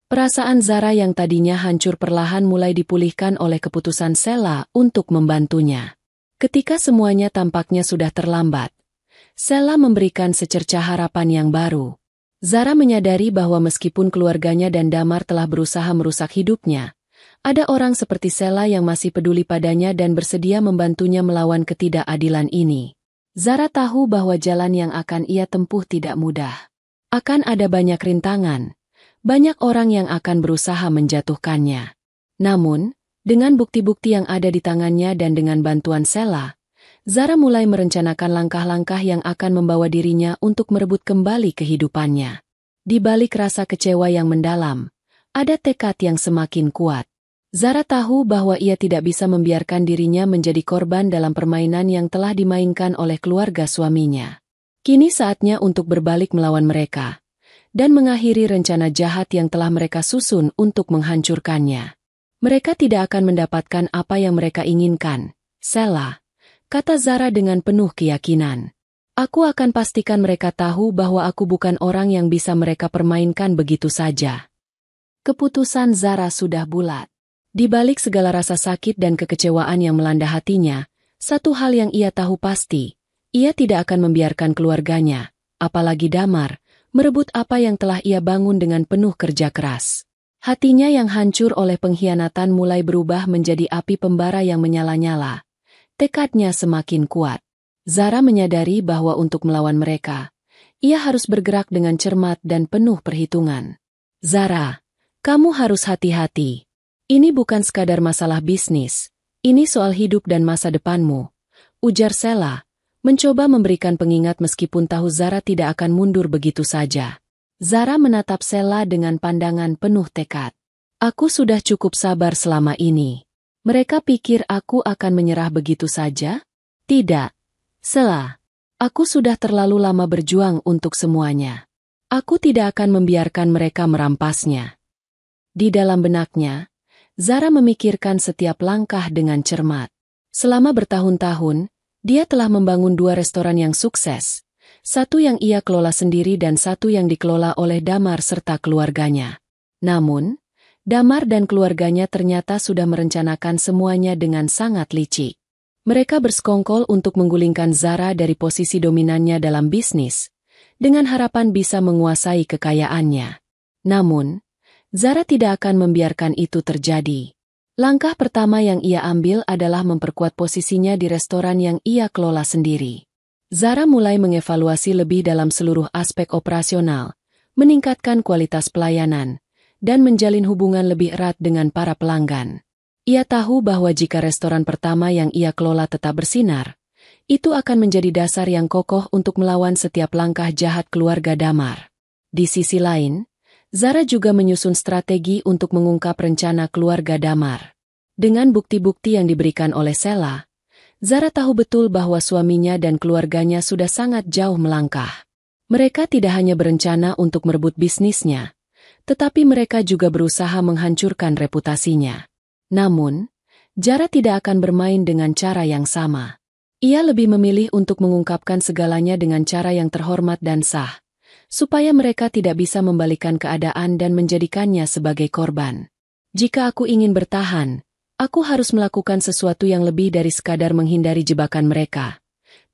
Perasaan Zara yang tadinya hancur perlahan mulai dipulihkan oleh keputusan Sheila untuk membantunya. Ketika semuanya tampaknya sudah terlambat, Sheila memberikan secercah harapan yang baru. Zara menyadari bahwa meskipun keluarganya dan Damar telah berusaha merusak hidupnya, ada orang seperti Sheila yang masih peduli padanya dan bersedia membantunya melawan ketidakadilan ini. Zara tahu bahwa jalan yang akan ia tempuh tidak mudah. Akan ada banyak rintangan, banyak orang yang akan berusaha menjatuhkannya. Namun, dengan bukti-bukti yang ada di tangannya dan dengan bantuan Sheila, Zara mulai merencanakan langkah-langkah yang akan membawa dirinya untuk merebut kembali kehidupannya. Di balik rasa kecewa yang mendalam, ada tekad yang semakin kuat. Zara tahu bahwa ia tidak bisa membiarkan dirinya menjadi korban dalam permainan yang telah dimainkan oleh keluarga suaminya. Kini saatnya untuk berbalik melawan mereka, dan mengakhiri rencana jahat yang telah mereka susun untuk menghancurkannya. Mereka tidak akan mendapatkan apa yang mereka inginkan, Sheila, kata Zara dengan penuh keyakinan. Aku akan pastikan mereka tahu bahwa aku bukan orang yang bisa mereka permainkan begitu saja. Keputusan Zara sudah bulat. Di balik segala rasa sakit dan kekecewaan yang melanda hatinya, satu hal yang ia tahu pasti, ia tidak akan membiarkan keluarganya, apalagi Damar, merebut apa yang telah ia bangun dengan penuh kerja keras. Hatinya yang hancur oleh pengkhianatan mulai berubah menjadi api pembara yang menyala-nyala. Tekadnya semakin kuat. Zara menyadari bahwa untuk melawan mereka, ia harus bergerak dengan cermat dan penuh perhitungan. Zara, kamu harus hati-hati. Ini bukan sekadar masalah bisnis, ini soal hidup dan masa depanmu, ujar Sheila, mencoba memberikan pengingat meskipun tahu Zara tidak akan mundur begitu saja. Zara menatap Sheila dengan pandangan penuh tekad. Aku sudah cukup sabar selama ini. Mereka pikir aku akan menyerah begitu saja? Tidak. Sheila, aku sudah terlalu lama berjuang untuk semuanya. Aku tidak akan membiarkan mereka merampasnya. Di dalam benaknya, Zara memikirkan setiap langkah dengan cermat. Selama bertahun-tahun, dia telah membangun 2 restoran yang sukses, Satu yang ia kelola sendiri dan satu yang dikelola oleh Damar serta keluarganya. Namun, Damar dan keluarganya ternyata sudah merencanakan semuanya dengan sangat licik. Mereka bersekongkol untuk menggulingkan Zara dari posisi dominannya dalam bisnis, dengan harapan bisa menguasai kekayaannya. Namun, Zara tidak akan membiarkan itu terjadi. Langkah pertama yang ia ambil adalah memperkuat posisinya di restoran yang ia kelola sendiri. Zara mulai mengevaluasi lebih dalam seluruh aspek operasional, meningkatkan kualitas pelayanan, dan menjalin hubungan lebih erat dengan para pelanggan. Ia tahu bahwa jika restoran pertama yang ia kelola tetap bersinar, itu akan menjadi dasar yang kokoh untuk melawan setiap langkah jahat keluarga Damar. Di sisi lain, Zara juga menyusun strategi untuk mengungkap rencana keluarga Damar. Dengan bukti-bukti yang diberikan oleh Sheila, Zara tahu betul bahwa suaminya dan keluarganya sudah sangat jauh melangkah. Mereka tidak hanya berencana untuk merebut bisnisnya, tetapi mereka juga berusaha menghancurkan reputasinya. Namun, Zara tidak akan bermain dengan cara yang sama. Ia lebih memilih untuk mengungkapkan segalanya dengan cara yang terhormat dan sah, supaya mereka tidak bisa membalikkan keadaan dan menjadikannya sebagai korban. Jika aku ingin bertahan, aku harus melakukan sesuatu yang lebih dari sekadar menghindari jebakan mereka,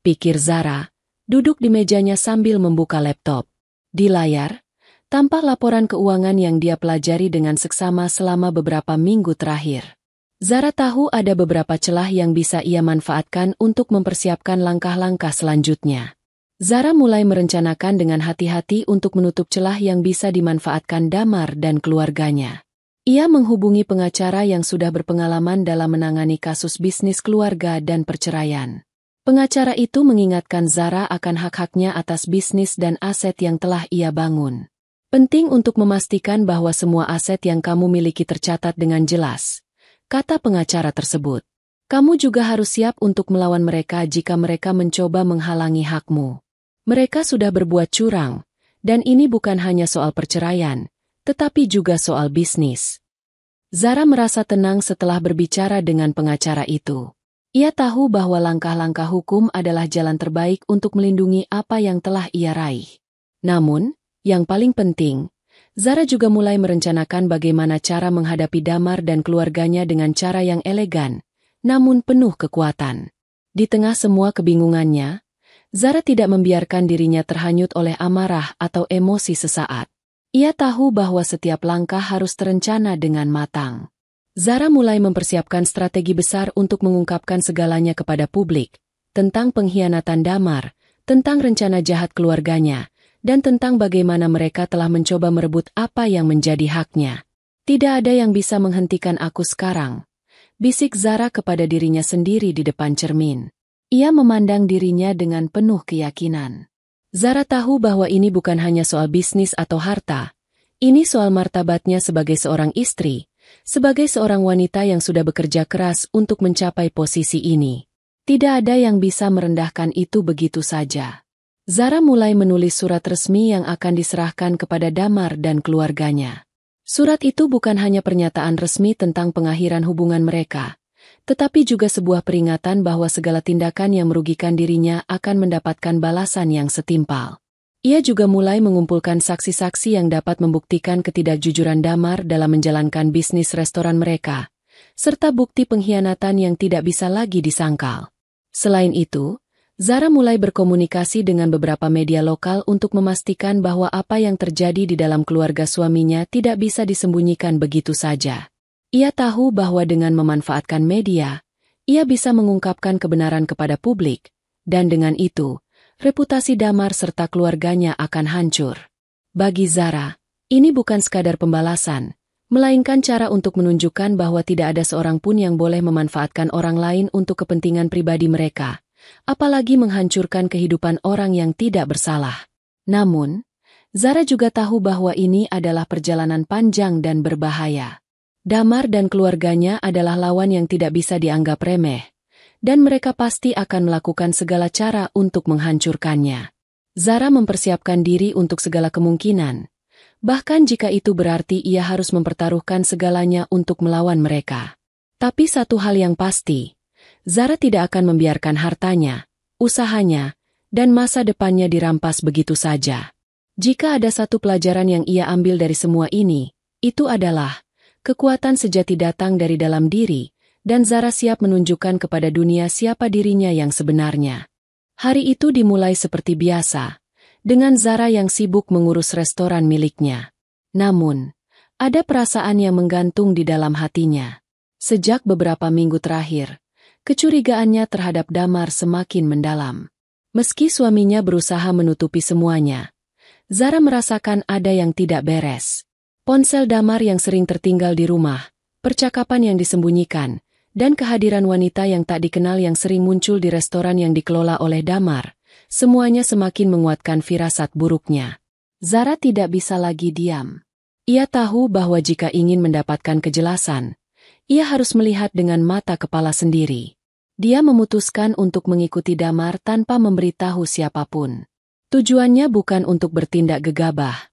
pikir Zara, duduk di mejanya sambil membuka laptop. Di layar, tampak laporan keuangan yang dia pelajari dengan seksama selama beberapa minggu terakhir. Zara tahu ada beberapa celah yang bisa ia manfaatkan untuk mempersiapkan langkah-langkah selanjutnya. Zara mulai merencanakan dengan hati-hati untuk menutup celah yang bisa dimanfaatkan Damar dan keluarganya. Ia menghubungi pengacara yang sudah berpengalaman dalam menangani kasus bisnis keluarga dan perceraian. Pengacara itu mengingatkan Zara akan hak-haknya atas bisnis dan aset yang telah ia bangun. Penting untuk memastikan bahwa semua aset yang kamu miliki tercatat dengan jelas, kata pengacara tersebut. Kamu juga harus siap untuk melawan mereka jika mereka mencoba menghalangi hakmu. Mereka sudah berbuat curang, dan ini bukan hanya soal perceraian, tetapi juga soal bisnis. Zara merasa tenang setelah berbicara dengan pengacara itu. Ia tahu bahwa langkah-langkah hukum adalah jalan terbaik untuk melindungi apa yang telah ia raih. Namun, yang paling penting, Zara juga mulai merencanakan bagaimana cara menghadapi Damar dan keluarganya dengan cara yang elegan, namun penuh kekuatan. Di tengah semua kebingungannya, Zara tidak membiarkan dirinya terhanyut oleh amarah atau emosi sesaat. Ia tahu bahwa setiap langkah harus terencana dengan matang. Zara mulai mempersiapkan strategi besar untuk mengungkapkan segalanya kepada publik, tentang pengkhianatan Damar, tentang rencana jahat keluarganya, dan tentang bagaimana mereka telah mencoba merebut apa yang menjadi haknya. Tidak ada yang bisa menghentikan aku sekarang, bisik Zara kepada dirinya sendiri di depan cermin. Ia memandang dirinya dengan penuh keyakinan. Zara tahu bahwa ini bukan hanya soal bisnis atau harta, ini soal martabatnya sebagai seorang istri, sebagai seorang wanita yang sudah bekerja keras untuk mencapai posisi ini. Tidak ada yang bisa merendahkan itu begitu saja. Zara mulai menulis surat resmi yang akan diserahkan kepada Damar dan keluarganya. Surat itu bukan hanya pernyataan resmi tentang pengakhiran hubungan mereka, tetapi juga sebuah peringatan bahwa segala tindakan yang merugikan dirinya akan mendapatkan balasan yang setimpal. Ia juga mulai mengumpulkan saksi-saksi yang dapat membuktikan ketidakjujuran Damar dalam menjalankan bisnis restoran mereka, serta bukti pengkhianatan yang tidak bisa lagi disangkal. Selain itu, Zara mulai berkomunikasi dengan beberapa media lokal untuk memastikan bahwa apa yang terjadi di dalam keluarga suaminya tidak bisa disembunyikan begitu saja. Ia tahu bahwa dengan memanfaatkan media, ia bisa mengungkapkan kebenaran kepada publik, dan dengan itu, reputasi Damar serta keluarganya akan hancur. Bagi Zara, ini bukan sekadar pembalasan, melainkan cara untuk menunjukkan bahwa tidak ada seorang pun yang boleh memanfaatkan orang lain untuk kepentingan pribadi mereka, apalagi menghancurkan kehidupan orang yang tidak bersalah. Namun, Zara juga tahu bahwa ini adalah perjalanan panjang dan berbahaya. Damar dan keluarganya adalah lawan yang tidak bisa dianggap remeh, dan mereka pasti akan melakukan segala cara untuk menghancurkannya. Zara mempersiapkan diri untuk segala kemungkinan, bahkan jika itu berarti ia harus mempertaruhkan segalanya untuk melawan mereka. Tapi satu hal yang pasti, Zara tidak akan membiarkan hartanya, usahanya, dan masa depannya dirampas begitu saja. Jika ada satu pelajaran yang ia ambil dari semua ini, itu adalah kekuatan sejati datang dari dalam diri, dan Zara siap menunjukkan kepada dunia siapa dirinya yang sebenarnya. Hari itu dimulai seperti biasa, dengan Zara yang sibuk mengurus restoran miliknya. Namun, ada perasaan yang menggantung di dalam hatinya. Sejak beberapa minggu terakhir, kecurigaannya terhadap Damar semakin mendalam. Meski suaminya berusaha menutupi semuanya, Zara merasakan ada yang tidak beres. Ponsel Damar yang sering tertinggal di rumah, percakapan yang disembunyikan, dan kehadiran wanita yang tak dikenal yang sering muncul di restoran yang dikelola oleh Damar, semuanya semakin menguatkan firasat buruknya. Zara tidak bisa lagi diam. Ia tahu bahwa jika ingin mendapatkan kejelasan, ia harus melihat dengan mata kepala sendiri. Dia memutuskan untuk mengikuti Damar tanpa memberitahu siapapun. Tujuannya bukan untuk bertindak gegabah,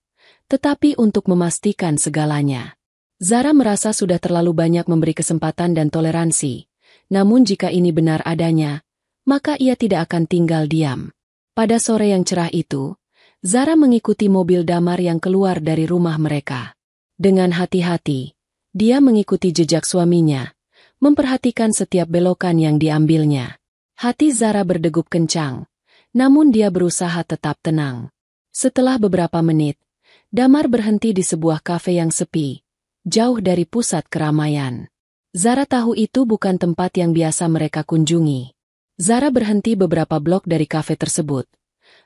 tetapi untuk memastikan segalanya. Zara merasa sudah terlalu banyak memberi kesempatan dan toleransi, namun jika ini benar adanya, maka ia tidak akan tinggal diam. Pada sore yang cerah itu, Zara mengikuti mobil Damar yang keluar dari rumah mereka. Dengan hati-hati, dia mengikuti jejak suaminya, memperhatikan setiap belokan yang diambilnya. Hati Zara berdegup kencang, namun dia berusaha tetap tenang. Setelah beberapa menit, Damar berhenti di sebuah kafe yang sepi, jauh dari pusat keramaian. Zara tahu itu bukan tempat yang biasa mereka kunjungi. Zara berhenti beberapa blok dari kafe tersebut,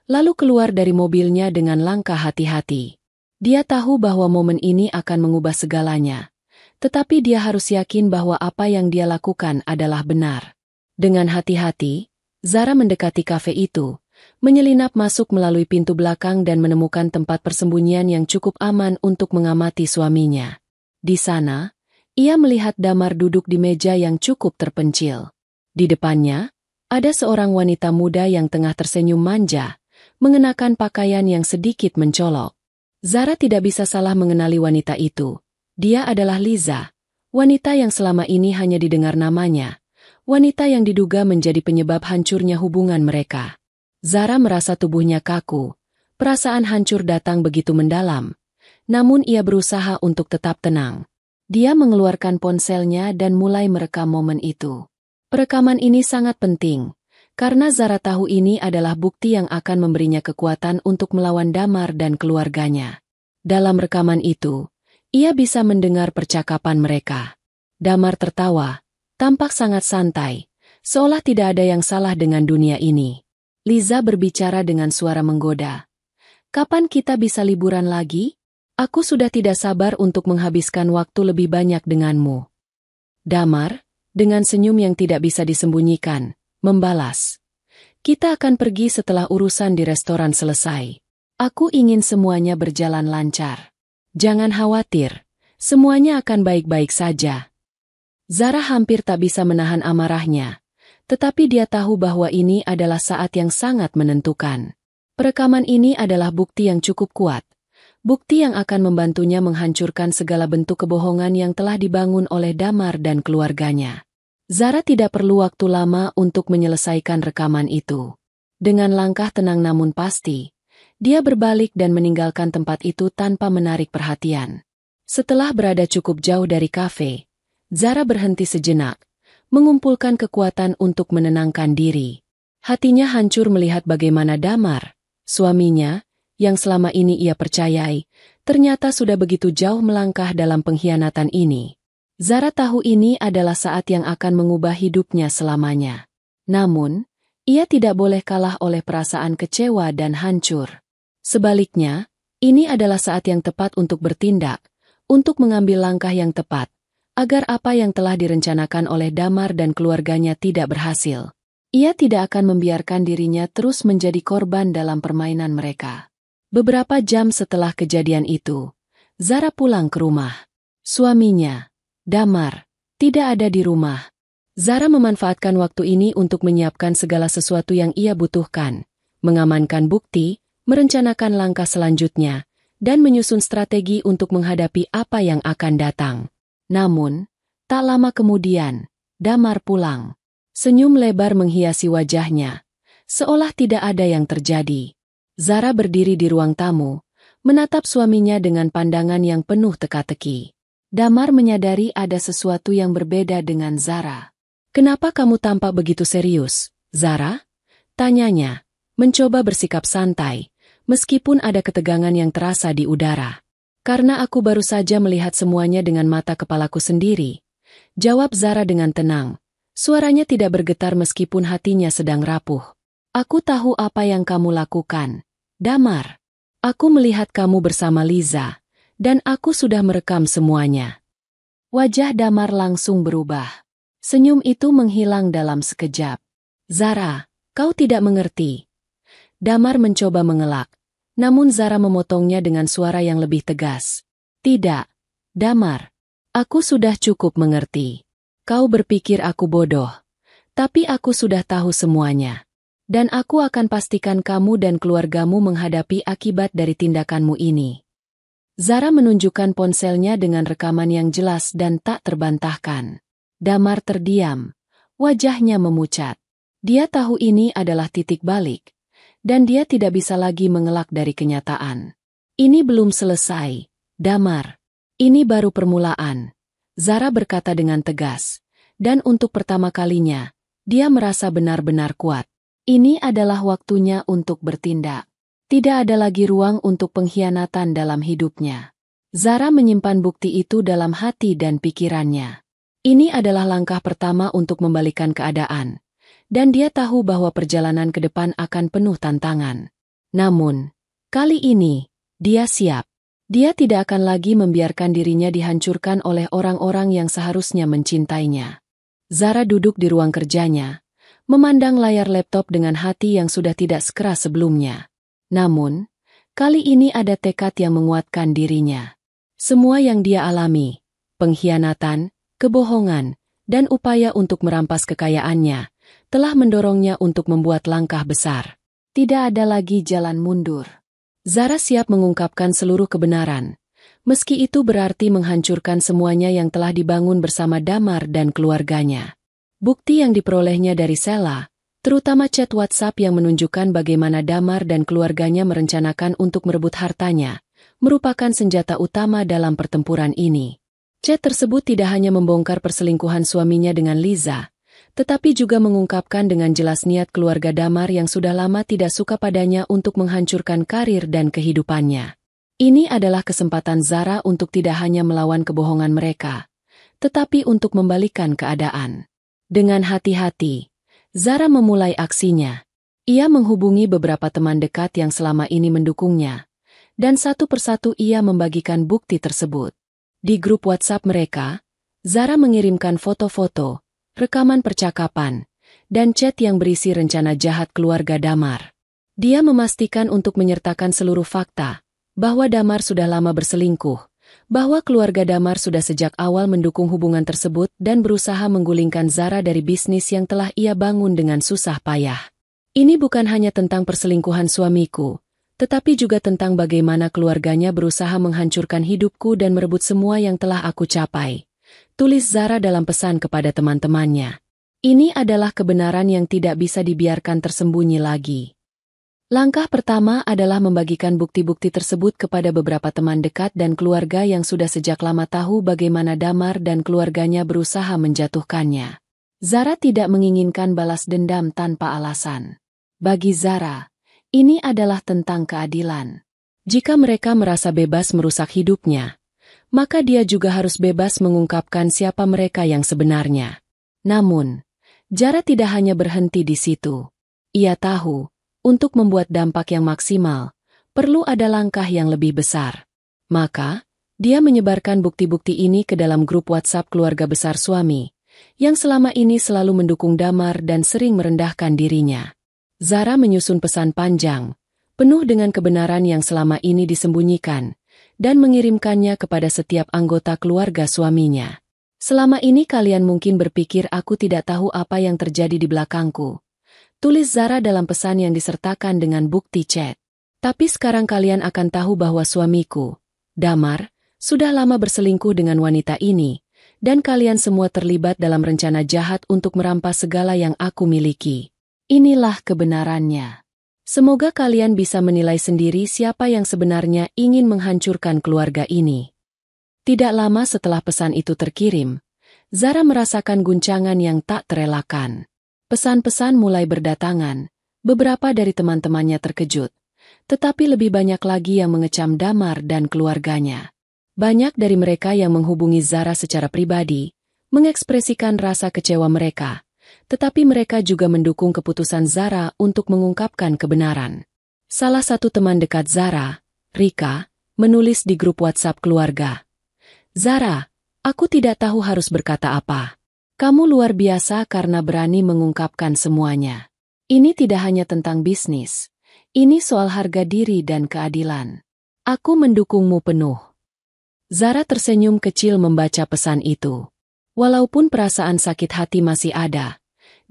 lalu keluar dari mobilnya dengan langkah hati-hati. Dia tahu bahwa momen ini akan mengubah segalanya, tetapi dia harus yakin bahwa apa yang dia lakukan adalah benar. Dengan hati-hati, Zara mendekati kafe itu, menyelinap masuk melalui pintu belakang dan menemukan tempat persembunyian yang cukup aman untuk mengamati suaminya. Di sana, ia melihat Damar duduk di meja yang cukup terpencil. Di depannya, ada seorang wanita muda yang tengah tersenyum manja, mengenakan pakaian yang sedikit mencolok. Zara tidak bisa salah mengenali wanita itu. Dia adalah Liza, wanita yang selama ini hanya didengar namanya, wanita yang diduga menjadi penyebab hancurnya hubungan mereka. Zara merasa tubuhnya kaku, perasaan hancur datang begitu mendalam, namun ia berusaha untuk tetap tenang. Dia mengeluarkan ponselnya dan mulai merekam momen itu. Perekaman ini sangat penting, karena Zara tahu ini adalah bukti yang akan memberinya kekuatan untuk melawan Damar dan keluarganya. Dalam rekaman itu, ia bisa mendengar percakapan mereka. Damar tertawa, tampak sangat santai, seolah tidak ada yang salah dengan dunia ini. Liza berbicara dengan suara menggoda. "Kapan kita bisa liburan lagi? Aku sudah tidak sabar untuk menghabiskan waktu lebih banyak denganmu." Damar, dengan senyum yang tidak bisa disembunyikan, membalas, "Kita akan pergi setelah urusan di restoran selesai. Aku ingin semuanya berjalan lancar. Jangan khawatir, semuanya akan baik-baik saja." Zara hampir tak bisa menahan amarahnya, tetapi dia tahu bahwa ini adalah saat yang sangat menentukan. Perekaman ini adalah bukti yang cukup kuat, bukti yang akan membantunya menghancurkan segala bentuk kebohongan yang telah dibangun oleh Damar dan keluarganya. Zara tidak perlu waktu lama untuk menyelesaikan rekaman itu. Dengan langkah tenang namun pasti, dia berbalik dan meninggalkan tempat itu tanpa menarik perhatian. Setelah berada cukup jauh dari kafe, Zara berhenti sejenak, mengumpulkan kekuatan untuk menenangkan diri. Hatinya hancur melihat bagaimana Damar, suaminya, yang selama ini ia percayai, ternyata sudah begitu jauh melangkah dalam pengkhianatan ini. Zara tahu ini adalah saat yang akan mengubah hidupnya selamanya. Namun, ia tidak boleh kalah oleh perasaan kecewa dan hancur. Sebaliknya, ini adalah saat yang tepat untuk bertindak, untuk mengambil langkah yang tepat, agar apa yang telah direncanakan oleh Damar dan keluarganya tidak berhasil. Ia tidak akan membiarkan dirinya terus menjadi korban dalam permainan mereka. Beberapa jam setelah kejadian itu, Zara pulang ke rumah. Suaminya, Damar, tidak ada di rumah. Zara memanfaatkan waktu ini untuk menyiapkan segala sesuatu yang ia butuhkan, mengamankan bukti, merencanakan langkah selanjutnya, dan menyusun strategi untuk menghadapi apa yang akan datang. Namun, tak lama kemudian, Damar pulang. Senyum lebar menghiasi wajahnya, Seolah tidak ada yang terjadi. Zara berdiri di ruang tamu, menatap suaminya dengan pandangan yang penuh teka-teki. Damar menyadari ada sesuatu yang berbeda dengan Zara. "Kenapa kamu tampak begitu serius, Zara?" tanyanya, mencoba bersikap santai, meskipun ada ketegangan yang terasa di udara. "Karena aku baru saja melihat semuanya dengan mata kepalaku sendiri," jawab Zara dengan tenang. Suaranya tidak bergetar meskipun hatinya sedang rapuh. "Aku tahu apa yang kamu lakukan, Damar. Aku melihat kamu bersama Liza, dan aku sudah merekam semuanya." Wajah Damar langsung berubah. Senyum itu menghilang dalam sekejap. "Zara, kau tidak mengerti." Damar mencoba mengelak, namun Zara memotongnya dengan suara yang lebih tegas. "Tidak, Damar. Aku sudah cukup mengerti. Kau berpikir aku bodoh, tapi aku sudah tahu semuanya. Dan aku akan pastikan kamu dan keluargamu menghadapi akibat dari tindakanmu ini." Zara menunjukkan ponselnya dengan rekaman yang jelas dan tak terbantahkan. Damar terdiam, wajahnya memucat. Dia tahu ini adalah titik balik, dan dia tidak bisa lagi mengelak dari kenyataan. "Ini belum selesai, Damar. Ini baru permulaan," Zara berkata dengan tegas. Dan untuk pertama kalinya, dia merasa benar-benar kuat. Ini adalah waktunya untuk bertindak. Tidak ada lagi ruang untuk pengkhianatan dalam hidupnya. Zara menyimpan bukti itu dalam hati dan pikirannya. Ini adalah langkah pertama untuk membalikan keadaan. Dan dia tahu bahwa perjalanan ke depan akan penuh tantangan. Namun, kali ini, dia siap. Dia tidak akan lagi membiarkan dirinya dihancurkan oleh orang-orang yang seharusnya mencintainya. Zara duduk di ruang kerjanya, memandang layar laptop dengan hati yang sudah tidak sekeras sebelumnya. Namun, kali ini ada tekad yang menguatkan dirinya. Semua yang dia alami, pengkhianatan, kebohongan, dan upaya untuk merampas kekayaannya, telah mendorongnya untuk membuat langkah besar. Tidak ada lagi jalan mundur. Zara siap mengungkapkan seluruh kebenaran, meski itu berarti menghancurkan semuanya yang telah dibangun bersama Damar dan keluarganya. Bukti yang diperolehnya dari Sela, terutama chat WhatsApp yang menunjukkan bagaimana Damar dan keluarganya merencanakan untuk merebut hartanya, merupakan senjata utama dalam pertempuran ini. Chat tersebut tidak hanya membongkar perselingkuhan suaminya dengan Liza, tetapi juga mengungkapkan dengan jelas niat keluarga Damar yang sudah lama tidak suka padanya untuk menghancurkan karir dan kehidupannya. Ini adalah kesempatan Zara untuk tidak hanya melawan kebohongan mereka, tetapi untuk membalikan keadaan. Dengan hati-hati, Zara memulai aksinya. Ia menghubungi beberapa teman dekat yang selama ini mendukungnya, dan satu persatu ia membagikan bukti tersebut. Di grup WhatsApp mereka, Zara mengirimkan foto-foto, rekaman percakapan, dan chat yang berisi rencana jahat keluarga Damar. Dia memastikan untuk menyertakan seluruh fakta, bahwa Damar sudah lama berselingkuh, bahwa keluarga Damar sudah sejak awal mendukung hubungan tersebut dan berusaha menggulingkan Zara dari bisnis yang telah ia bangun dengan susah payah. "Ini bukan hanya tentang perselingkuhan suamiku, tetapi juga tentang bagaimana keluarganya berusaha menghancurkan hidupku dan merebut semua yang telah aku capai," tulis Zara dalam pesan kepada teman-temannya. Ini adalah kebenaran yang tidak bisa dibiarkan tersembunyi lagi. Langkah pertama adalah membagikan bukti-bukti tersebut kepada beberapa teman dekat dan keluarga yang sudah sejak lama tahu bagaimana Damar dan keluarganya berusaha menjatuhkannya. Zara tidak menginginkan balas dendam tanpa alasan. Bagi Zara, ini adalah tentang keadilan. Jika mereka merasa bebas merusak hidupnya, maka dia juga harus bebas mengungkapkan siapa mereka yang sebenarnya. Namun, Zara tidak hanya berhenti di situ. Ia tahu, untuk membuat dampak yang maksimal, perlu ada langkah yang lebih besar. Maka, dia menyebarkan bukti-bukti ini ke dalam grup WhatsApp keluarga besar suami, yang selama ini selalu mendukung Damar dan sering merendahkan dirinya. Zara menyusun pesan panjang, penuh dengan kebenaran yang selama ini disembunyikan, dan mengirimkannya kepada setiap anggota keluarga suaminya. "Selama ini kalian mungkin berpikir aku tidak tahu apa yang terjadi di belakangku," tulis Zara dalam pesan yang disertakan dengan bukti chat. "Tapi sekarang kalian akan tahu bahwa suamiku, Damar, sudah lama berselingkuh dengan wanita ini, dan kalian semua terlibat dalam rencana jahat untuk merampas segala yang aku miliki. Inilah kebenarannya. Semoga kalian bisa menilai sendiri siapa yang sebenarnya ingin menghancurkan keluarga ini. Tidak lama setelah pesan itu terkirim, Zara merasakan guncangan yang tak terelakkan. Pesan-pesan mulai berdatangan, beberapa dari teman-temannya terkejut, tetapi lebih banyak lagi yang mengecam Damar dan keluarganya. Banyak dari mereka yang menghubungi Zara secara pribadi, mengekspresikan rasa kecewa mereka, tetapi mereka juga mendukung keputusan Zara untuk mengungkapkan kebenaran. Salah satu teman dekat Zara, Rika, menulis di grup WhatsApp keluarga. Zara, aku tidak tahu harus berkata apa. Kamu luar biasa karena berani mengungkapkan semuanya. Ini tidak hanya tentang bisnis. Ini soal harga diri dan keadilan. Aku mendukungmu penuh. Zara tersenyum kecil membaca pesan itu. Walaupun perasaan sakit hati masih ada,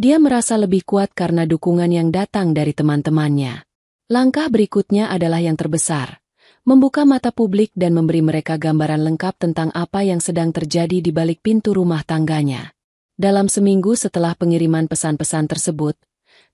dia merasa lebih kuat karena dukungan yang datang dari teman-temannya. Langkah berikutnya adalah yang terbesar, membuka mata publik dan memberi mereka gambaran lengkap tentang apa yang sedang terjadi di balik pintu rumah tangganya. Dalam seminggu setelah pengiriman pesan-pesan tersebut,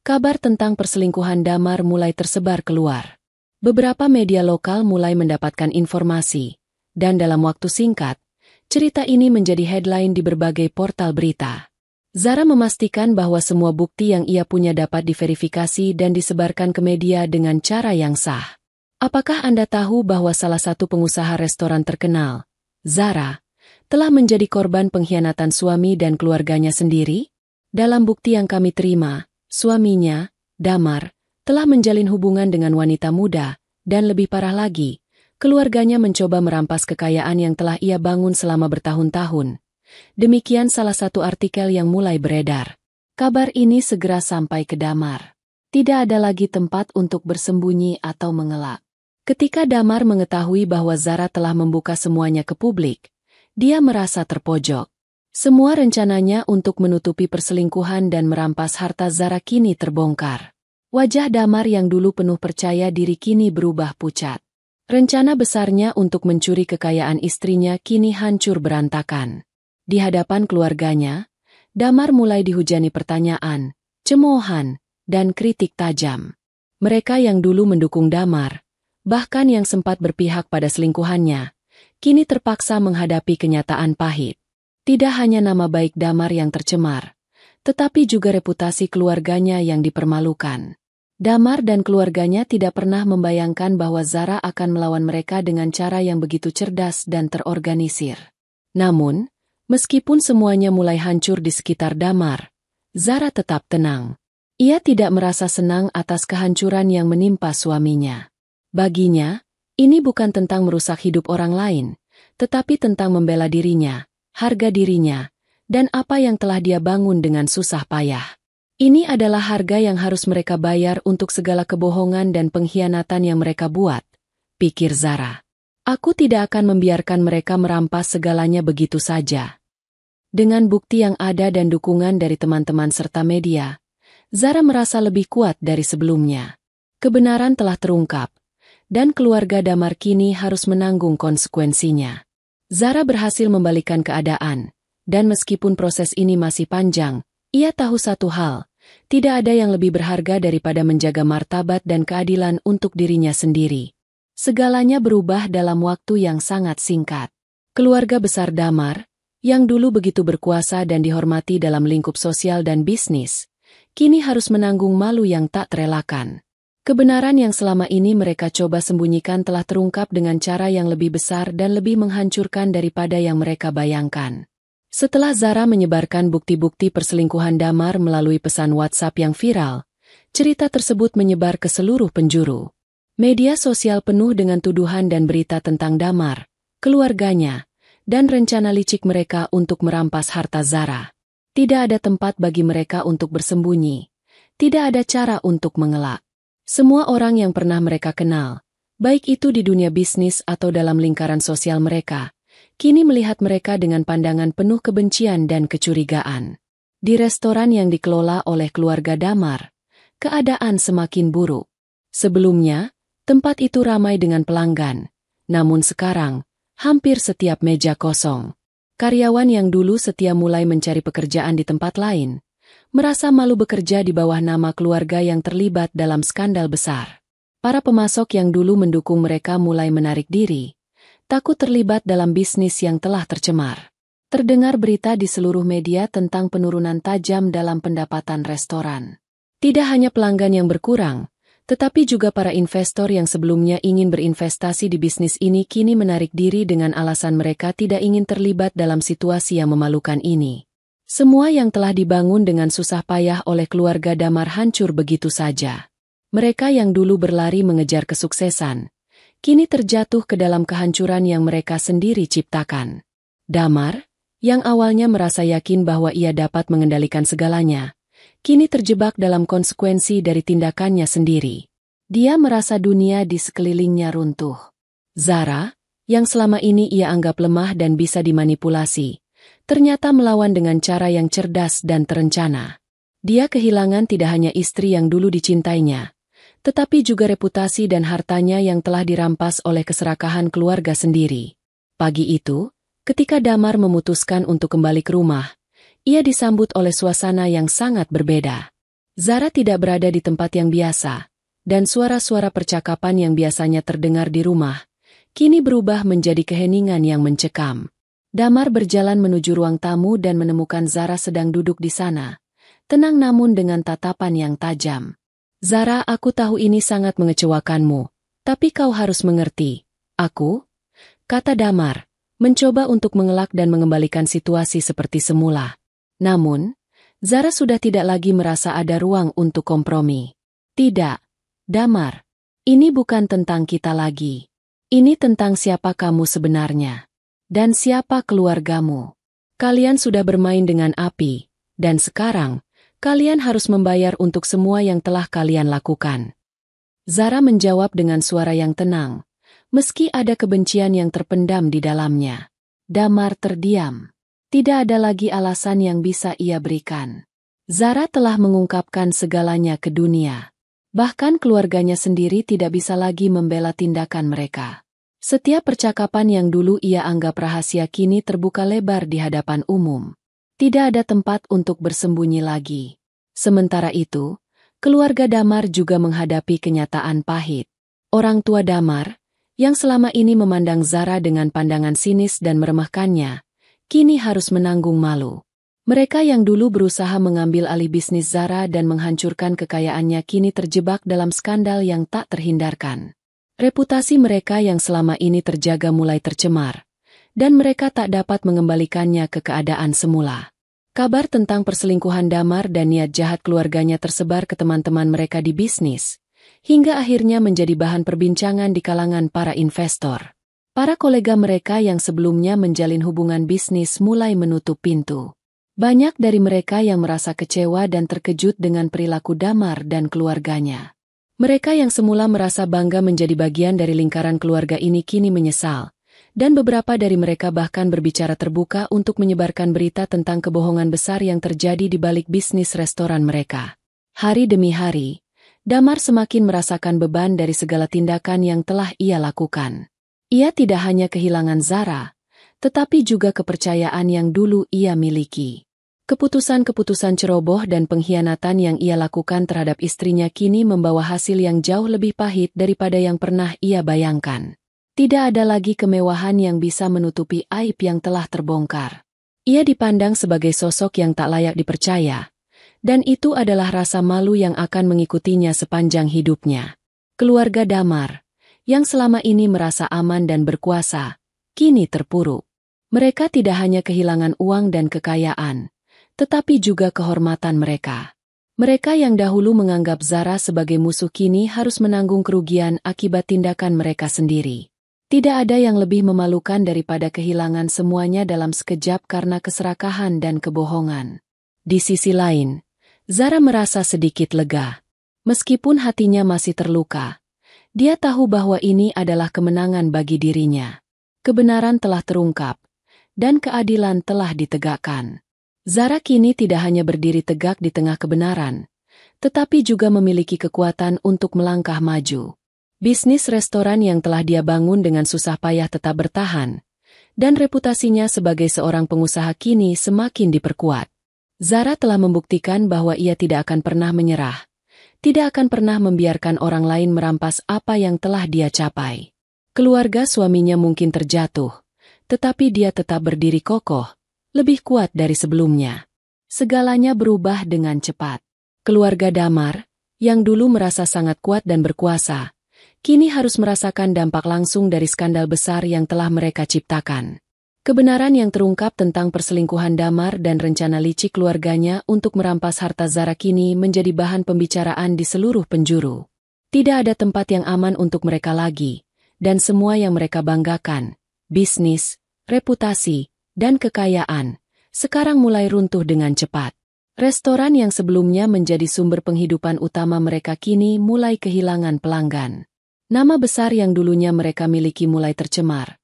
kabar tentang perselingkuhan Damar mulai tersebar keluar. Beberapa media lokal mulai mendapatkan informasi, dan dalam waktu singkat, cerita ini menjadi headline di berbagai portal berita. Zara memastikan bahwa semua bukti yang ia punya dapat diverifikasi dan disebarkan ke media dengan cara yang sah. Apakah Anda tahu bahwa salah satu pengusaha restoran terkenal, Zara, telah menjadi korban pengkhianatan suami dan keluarganya sendiri? Dalam bukti yang kami terima, suaminya, Damar, telah menjalin hubungan dengan wanita muda, dan lebih parah lagi, keluarganya mencoba merampas kekayaan yang telah ia bangun selama bertahun-tahun. Demikian salah satu artikel yang mulai beredar. Kabar ini segera sampai ke Damar. Tidak ada lagi tempat untuk bersembunyi atau mengelak. Ketika Damar mengetahui bahwa Zara telah membuka semuanya ke publik, dia merasa terpojok. Semua rencananya untuk menutupi perselingkuhan dan merampas harta Zara kini terbongkar. Wajah Damar yang dulu penuh percaya diri kini berubah pucat. Rencana besarnya untuk mencuri kekayaan istrinya kini hancur berantakan. Di hadapan keluarganya, Damar mulai dihujani pertanyaan, cemoohan, dan kritik tajam. Mereka yang dulu mendukung Damar, bahkan yang sempat berpihak pada selingkuhannya, kini terpaksa menghadapi kenyataan pahit. Tidak hanya nama baik Damar yang tercemar, tetapi juga reputasi keluarganya yang dipermalukan. Damar dan keluarganya tidak pernah membayangkan bahwa Zara akan melawan mereka dengan cara yang begitu cerdas dan terorganisir. Namun, meskipun semuanya mulai hancur di sekitar Damar, Zara tetap tenang. Ia tidak merasa senang atas kehancuran yang menimpa suaminya. Baginya, ini bukan tentang merusak hidup orang lain, tetapi tentang membela dirinya, harga dirinya, dan apa yang telah dia bangun dengan susah payah. Ini adalah harga yang harus mereka bayar untuk segala kebohongan dan pengkhianatan yang mereka buat, pikir Zara. Aku tidak akan membiarkan mereka merampas segalanya begitu saja. Dengan bukti yang ada dan dukungan dari teman-teman serta media, Zara merasa lebih kuat dari sebelumnya. Kebenaran telah terungkap, dan keluarga Damar kini harus menanggung konsekuensinya. Zara berhasil membalikkan keadaan, dan meskipun proses ini masih panjang, ia tahu satu hal, tidak ada yang lebih berharga daripada menjaga martabat dan keadilan untuk dirinya sendiri. Segalanya berubah dalam waktu yang sangat singkat. Keluarga besar Damar, yang dulu begitu berkuasa dan dihormati dalam lingkup sosial dan bisnis, kini harus menanggung malu yang tak terelakkan. Kebenaran yang selama ini mereka coba sembunyikan telah terungkap dengan cara yang lebih besar dan lebih menghancurkan daripada yang mereka bayangkan. Setelah Zara menyebarkan bukti-bukti perselingkuhan Damar melalui pesan WhatsApp yang viral, cerita tersebut menyebar ke seluruh penjuru. Media sosial penuh dengan tuduhan dan berita tentang Damar, keluarganya, dan rencana licik mereka untuk merampas harta Zara. Tidak ada tempat bagi mereka untuk bersembunyi. Tidak ada cara untuk mengelak. Semua orang yang pernah mereka kenal, baik itu di dunia bisnis atau dalam lingkaran sosial mereka, kini melihat mereka dengan pandangan penuh kebencian dan kecurigaan. Di restoran yang dikelola oleh keluarga Damar, keadaan semakin buruk. Sebelumnya, tempat itu ramai dengan pelanggan, namun sekarang, hampir setiap meja kosong. Karyawan yang dulu setia mulai mencari pekerjaan di tempat lain, merasa malu bekerja di bawah nama keluarga yang terlibat dalam skandal besar. Para pemasok yang dulu mendukung mereka mulai menarik diri, takut terlibat dalam bisnis yang telah tercemar. Terdengar berita di seluruh media tentang penurunan tajam dalam pendapatan restoran. Tidak hanya pelanggan yang berkurang, tetapi juga para investor yang sebelumnya ingin berinvestasi di bisnis ini kini menarik diri dengan alasan mereka tidak ingin terlibat dalam situasi yang memalukan ini. Semua yang telah dibangun dengan susah payah oleh keluarga Damar hancur begitu saja. Mereka yang dulu berlari mengejar kesuksesan, kini terjatuh ke dalam kehancuran yang mereka sendiri ciptakan. Damar, yang awalnya merasa yakin bahwa ia dapat mengendalikan segalanya, kini terjebak dalam konsekuensi dari tindakannya sendiri. Dia merasa dunia di sekelilingnya runtuh. Zara, yang selama ini ia anggap lemah dan bisa dimanipulasi, ternyata melawan dengan cara yang cerdas dan terencana. Dia kehilangan tidak hanya istri yang dulu dicintainya, tetapi juga reputasi dan hartanya yang telah dirampas oleh keserakahan keluarga sendiri. Pagi itu, ketika Damar memutuskan untuk kembali ke rumah, ia disambut oleh suasana yang sangat berbeda. Zara tidak berada di tempat yang biasa, dan suara-suara percakapan yang biasanya terdengar di rumah, kini berubah menjadi keheningan yang mencekam. Damar berjalan menuju ruang tamu dan menemukan Zara sedang duduk di sana, tenang namun dengan tatapan yang tajam. "Zara, aku tahu ini sangat mengecewakanmu, tapi kau harus mengerti. Aku," kata Damar, mencoba untuk mengelak dan mengembalikan situasi seperti semula. Namun, Zara sudah tidak lagi merasa ada ruang untuk kompromi. "Tidak, Damar. Ini bukan tentang kita lagi. Ini tentang siapa kamu sebenarnya. Dan siapa keluargamu. Kalian sudah bermain dengan api, dan sekarang, kalian harus membayar untuk semua yang telah kalian lakukan." Zara menjawab dengan suara yang tenang, meski ada kebencian yang terpendam di dalamnya. Damar terdiam. Tidak ada lagi alasan yang bisa ia berikan. Zara telah mengungkapkan segalanya ke dunia. Bahkan keluarganya sendiri tidak bisa lagi membela tindakan mereka. Setiap percakapan yang dulu ia anggap rahasia kini terbuka lebar di hadapan umum. Tidak ada tempat untuk bersembunyi lagi. Sementara itu, keluarga Damar juga menghadapi kenyataan pahit. Orang tua Damar, yang selama ini memandang Zara dengan pandangan sinis dan meremehkannya, kini harus menanggung malu. Mereka yang dulu berusaha mengambil alih bisnis Zara dan menghancurkan kekayaannya kini terjebak dalam skandal yang tak terhindarkan. Reputasi mereka yang selama ini terjaga mulai tercemar, dan mereka tak dapat mengembalikannya ke keadaan semula. Kabar tentang perselingkuhan Damar dan niat jahat keluarganya tersebar ke teman-teman mereka di bisnis, hingga akhirnya menjadi bahan perbincangan di kalangan para investor. Para kolega mereka yang sebelumnya menjalin hubungan bisnis mulai menutup pintu. Banyak dari mereka yang merasa kecewa dan terkejut dengan perilaku Damar dan keluarganya. Mereka yang semula merasa bangga menjadi bagian dari lingkaran keluarga ini kini menyesal, dan beberapa dari mereka bahkan berbicara terbuka untuk menyebarkan berita tentang kebohongan besar yang terjadi di balik bisnis restoran mereka. Hari demi hari, Damar semakin merasakan beban dari segala tindakan yang telah ia lakukan. Ia tidak hanya kehilangan Zara, tetapi juga kepercayaan yang dulu ia miliki. Keputusan-keputusan ceroboh dan pengkhianatan yang ia lakukan terhadap istrinya kini membawa hasil yang jauh lebih pahit daripada yang pernah ia bayangkan. Tidak ada lagi kemewahan yang bisa menutupi aib yang telah terbongkar. Ia dipandang sebagai sosok yang tak layak dipercaya, dan itu adalah rasa malu yang akan mengikutinya sepanjang hidupnya. Keluarga Damar, yang selama ini merasa aman dan berkuasa, kini terpuruk. Mereka tidak hanya kehilangan uang dan kekayaan, tetapi juga kehormatan mereka. Mereka yang dahulu menganggap Zara sebagai musuh kini harus menanggung kerugian akibat tindakan mereka sendiri. Tidak ada yang lebih memalukan daripada kehilangan semuanya dalam sekejap karena keserakahan dan kebohongan. Di sisi lain, Zara merasa sedikit lega. Meskipun hatinya masih terluka, dia tahu bahwa ini adalah kemenangan bagi dirinya. Kebenaran telah terungkap, dan keadilan telah ditegakkan. Zara kini tidak hanya berdiri tegak di tengah kebenaran, tetapi juga memiliki kekuatan untuk melangkah maju. Bisnis restoran yang telah dia bangun dengan susah payah tetap bertahan, dan reputasinya sebagai seorang pengusaha kini semakin diperkuat. Zara telah membuktikan bahwa ia tidak akan pernah menyerah, tidak akan pernah membiarkan orang lain merampas apa yang telah dia capai. Keluarga suaminya mungkin terjatuh, tetapi dia tetap berdiri kokoh, lebih kuat dari sebelumnya. Segalanya berubah dengan cepat. Keluarga Damar, yang dulu merasa sangat kuat dan berkuasa, kini harus merasakan dampak langsung dari skandal besar yang telah mereka ciptakan. Kebenaran yang terungkap tentang perselingkuhan Damar dan rencana licik keluarganya untuk merampas harta Zara kini menjadi bahan pembicaraan di seluruh penjuru. Tidak ada tempat yang aman untuk mereka lagi, dan semua yang mereka banggakan, bisnis, reputasi, dan kekayaan, sekarang mulai runtuh dengan cepat. Restoran yang sebelumnya menjadi sumber penghidupan utama mereka kini mulai kehilangan pelanggan. Nama besar yang dulunya mereka miliki mulai tercemar.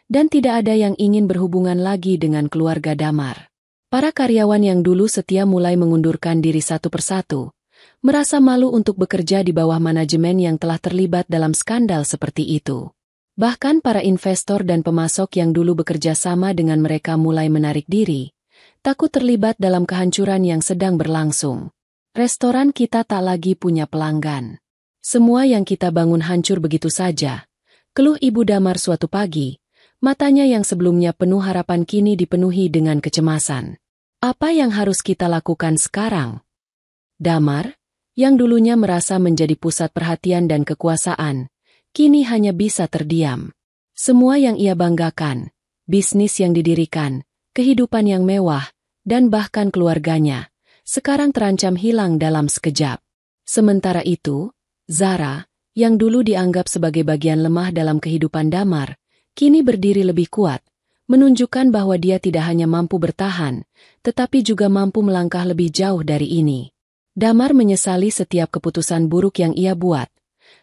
Dan tidak ada yang ingin berhubungan lagi dengan keluarga Damar. Para karyawan yang dulu setia mulai mengundurkan diri satu persatu, merasa malu untuk bekerja di bawah manajemen yang telah terlibat dalam skandal seperti itu. Bahkan para investor dan pemasok yang dulu bekerja sama dengan mereka mulai menarik diri, takut terlibat dalam kehancuran yang sedang berlangsung. Restoran kita tak lagi punya pelanggan. Semua yang kita bangun hancur begitu saja, keluh Ibu Damar suatu pagi. Matanya yang sebelumnya penuh harapan kini dipenuhi dengan kecemasan. Apa yang harus kita lakukan sekarang? Damar, yang dulunya merasa menjadi pusat perhatian dan kekuasaan, kini hanya bisa terdiam. Semua yang ia banggakan, bisnis yang didirikan, kehidupan yang mewah, dan bahkan keluarganya, sekarang terancam hilang dalam sekejap. Sementara itu, Zara, yang dulu dianggap sebagai bagian lemah dalam kehidupan Damar, kini berdiri lebih kuat, menunjukkan bahwa dia tidak hanya mampu bertahan, tetapi juga mampu melangkah lebih jauh dari ini. Damar menyesali setiap keputusan buruk yang ia buat,